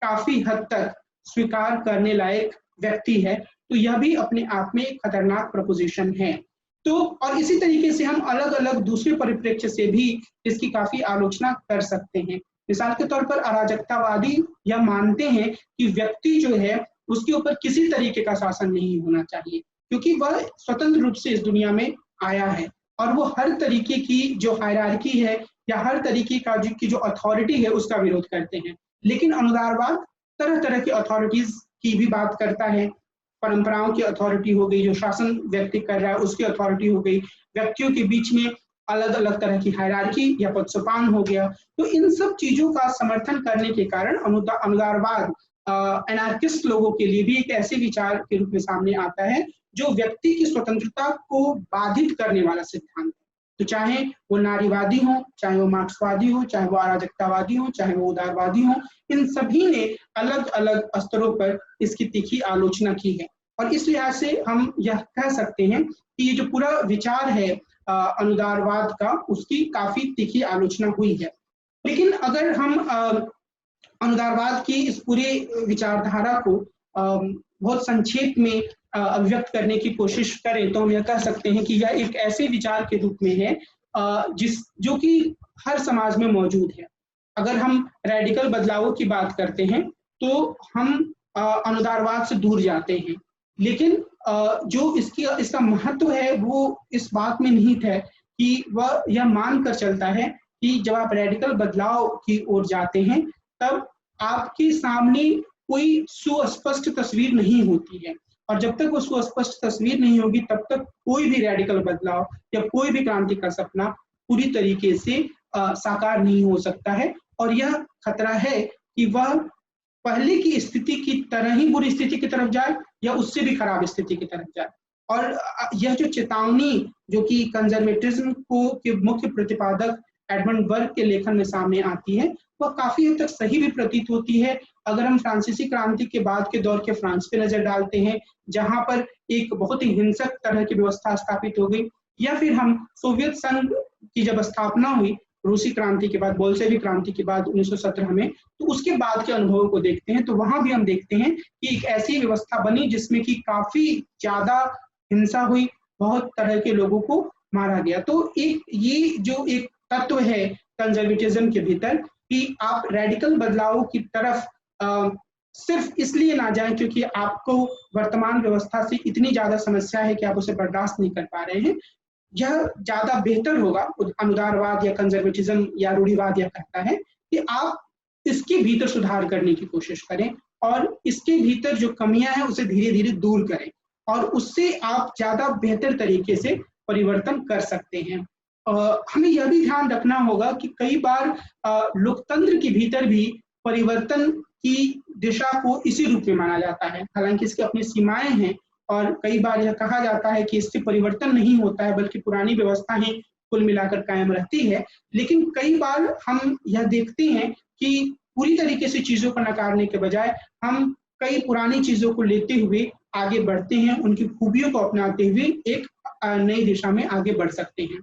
काफी हद तक स्वीकार करने लायक व्यक्ति है। तो यह भी अपने आप में एक खतरनाक प्रपोजिशन है। तो और इसी तरीके से हम अलग अलग दूसरे परिप्रेक्ष्य से भी इसकी काफी आलोचना कर सकते हैं। मिसाल के तौर पर अराजकतावादी यह मानते हैं कि व्यक्ति जो है उसके ऊपर किसी तरीके का शासन नहीं होना चाहिए, क्योंकि वह स्वतंत्र रूप से इस दुनिया में आया है और वो हर तरीके की जो हायरार्की है या हर तरीके का जो अथॉरिटी है उसका विरोध करते हैं। लेकिन अनुदारवाद तरह तरह की अथॉरिटीज की भी बात करता है। परंपराओं की अथॉरिटी हो गई, जो शासन व्यक्ति कर रहा है उसकी अथॉरिटी हो गई, व्यक्तियों के बीच में अलग अलग तरह की हायरार्की या पदसोपान हो गया। तो इन सब चीजों का समर्थन करने के कारण अनुदारवाद एनार्किस्ट लोगों के लिए भी एक ऐसे विचार के रूप में सामने आता है जो व्यक्ति की स्वतंत्रता को बाधित करने वाला सिद्धांत है। तो चाहे वो नारीवादी हो, चाहे वो मार्क्सवादी हो, चाहे वो अराजकतावादी हो, चाहे वो उदारवादी हो, इन सभी ने अलग अलग स्तरों पर इसकी तीखी आलोचना की है। और इस लिहाज से हम यह कह सकते हैं कि ये जो पूरा विचार है अनुदारवाद का, उसकी काफी तीखी आलोचना हुई है। लेकिन अगर हम अनुदारवाद की इस पूरे विचारधारा को बहुत संक्षेप में अभिव्यक्त करने की कोशिश करें तो हम यह कह सकते हैं कि यह एक ऐसे विचार के रूप में है जो कि हर समाज में मौजूद है। अगर हम रेडिकल बदलावों की बात करते हैं तो हम अनुदारवाद से दूर जाते हैं, लेकिन जो इसका महत्व है वो इस बात में निहित है कि वह यह मानकर चलता है कि जब आप रेडिकल बदलाव की ओर जाते हैं तब आपके सामने कोई सुस्पष्ट तस्वीर नहीं होती है, और जब तक वो सुस्पष्ट तस्वीर नहीं होगी तब तक कोई भी रेडिकल बदलाव या कोई भी क्रांति का सपना पूरी तरीके से साकार नहीं हो सकता है। और यह खतरा है कि वह पहले की स्थिति की तरह ही बुरी स्थिति की तरफ जाए या उससे भी खराब स्थिति की तरफ जाए। और यह जो चेतावनी जो कि कंजर्वेटिज्म को के मुख्य प्रतिपादक एडमंड बर्ग के लेखन में सामने आती है, वह काफी हद तक सही भी प्रतीत होती है। अगर हम फ्रांसीसी क्रांति के बाद के दौर के फ्रांस पे नजर डालते हैं, जहां पर एक बहुत ही हिंसक तरह की व्यवस्था स्थापित हो गई, या फिर हम सोवियत संघ की जब स्थापना हुई रूसी क्रांति के बाद, बोल्शेविक क्रांति के बाद 1917 में, तो उसके बाद के अनुभवों को देखते हैं, तो वहां भी हम देखते हैं कि एक ऐसी व्यवस्था बनी जिसमें कि काफी ज्यादा हिंसा हुई, बहुत तरह के लोगों को मारा गया। तो ये जो एक तत्व है कंजर्वेटिज्म के भीतर कि आप रेडिकल बदलावों की तरफ सिर्फ इसलिए ना जाएं क्योंकि आपको वर्तमान व्यवस्था से इतनी ज्यादा समस्या है कि आप उसे बर्दाश्त नहीं कर पा रहे हैं, यह ज्यादा बेहतर होगा। अनुदारवाद या कंजर्वेटिज्म या रूढ़िवाद यह कहता है कि आप इसके भीतर सुधार करने की कोशिश करें और इसके भीतर जो कमियां हैं उसे धीरे धीरे दूर करें, और उससे आप ज्यादा बेहतर तरीके से परिवर्तन कर सकते हैं। हमें यह भी ध्यान रखना होगा कि कई बार लोकतंत्र के भीतर भी परिवर्तन की दिशा को इसी रूप में माना जाता है, हालांकि इसकी अपनी सीमाएं हैं, और कई बार यह कहा जाता है कि इससे परिवर्तन नहीं होता है बल्कि पुरानी व्यवस्था ही कुल मिलाकर कायम रहती है। लेकिन कई बार हम यह देखते हैं कि पूरी तरीके से चीजों को नकारने के बजाय हम कई पुरानी चीजों को लेते हुए आगे बढ़ते हैं, उनकी खूबियों को अपनाते हुए एक नई दिशा में आगे बढ़ सकते हैं।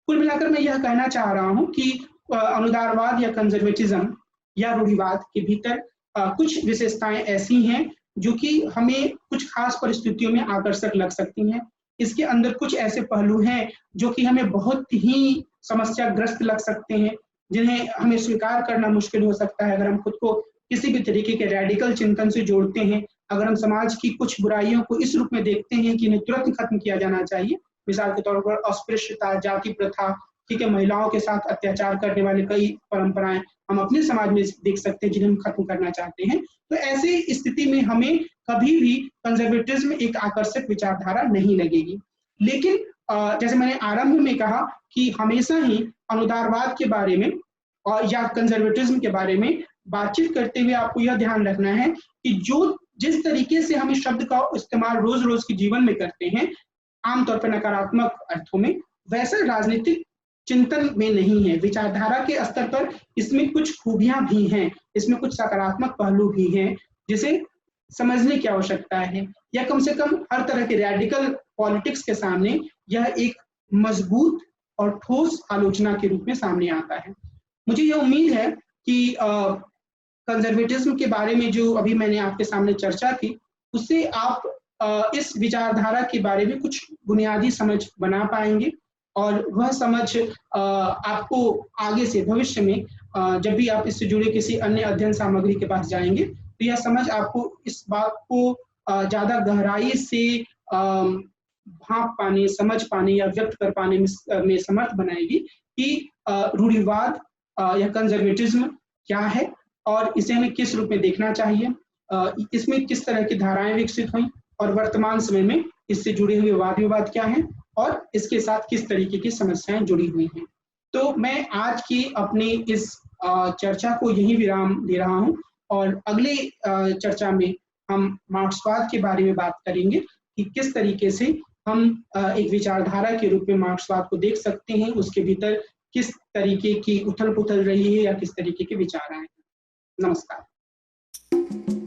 कुल मिलाकर मैं यह कहना चाह रहा हूं कि अनुदारवाद या कंजर्वेटिज्म या रूढ़िवाद के भीतर कुछ विशेषताएं ऐसी हैं जो कि हमें कुछ खास परिस्थितियों में आकर्षक लग सकती हैं। इसके अंदर कुछ ऐसे पहलू हैं जो कि हमें बहुत ही समस्याग्रस्त लग सकते हैं, जिन्हें हमें स्वीकार करना मुश्किल हो सकता है अगर हम खुद को किसी भी तरीके के रेडिकल चिंतन से जोड़ते हैं। अगर हम समाज की कुछ बुराइयों को इस रूप में देखते हैं कि इन्हें तुरंत खत्म किया जाना चाहिए, मिसाल के तौर पर अस्पृश्यता, जाति प्रथा, ठीक है, महिलाओं के साथ अत्याचार करने वाले कई परंपराएं हम अपने समाज में देख सकते हैं जिन्हें हम खत्म करना चाहते हैं, तो ऐसी स्थिति में हमें कभी भी कंजर्वेटिज्म एक आकर्षक विचारधारा नहीं लगेगी। लेकिन जैसे मैंने आरंभ में कहा कि हमेशा ही अनुदारवाद के बारे में और या कंजर्वेटिज्म के बारे में बातचीत करते हुए आपको यह ध्यान रखना है कि जिस तरीके से हम इस शब्द का इस्तेमाल रोज रोज के जीवन में करते हैं, आमतौर पर नकारात्मक अर्थों में, वैसा राजनीतिक चिंतन में नहीं है। विचारधारा के स्तर पर इसमें कुछ खूबियां भी हैं, इसमें कुछ सकारात्मक पहलू भी हैं जिसे समझने की आवश्यकता है, या कम से कम हर तरह के रेडिकल पॉलिटिक्स के सामने यह एक मजबूत और ठोस आलोचना के रूप में सामने आता है। मुझे यह उम्मीद है कि कंजर्वेटिज्म के बारे में जो अभी मैंने आपके सामने चर्चा की, उससे आप इस विचारधारा के बारे में कुछ बुनियादी समझ बना पाएंगे, और वह समझ आपको आगे से भविष्य में जब भी आप इससे जुड़े किसी अन्य अध्ययन सामग्री के पास जाएंगे तो यह समझ आपको इस बात को ज्यादा गहराई से भांप पाने, समझ पाने या व्यक्त कर पाने में समर्थ बनाएगी कि रूढ़िवाद या कंजर्वेटिज्म क्या है और इसे हमें किस रूप में देखना चाहिए, इसमें किस तरह की धाराएं विकसित हुई और वर्तमान समय में इससे जुड़े हुए वाद विवाद क्या हैं और इसके साथ किस तरीके की समस्याएं जुड़ी हुई हैं। तो मैं आज की अपनी इस चर्चा को यही विराम दे रहा हूं, और अगले चर्चा में हम मार्क्सवाद के बारे में बात करेंगे कि किस तरीके से हम एक विचारधारा के रूप में मार्क्सवाद को देख सकते हैं, उसके भीतर किस तरीके की उथल पुथल रही है या किस तरीके के विचार आए हैं। नमस्कार।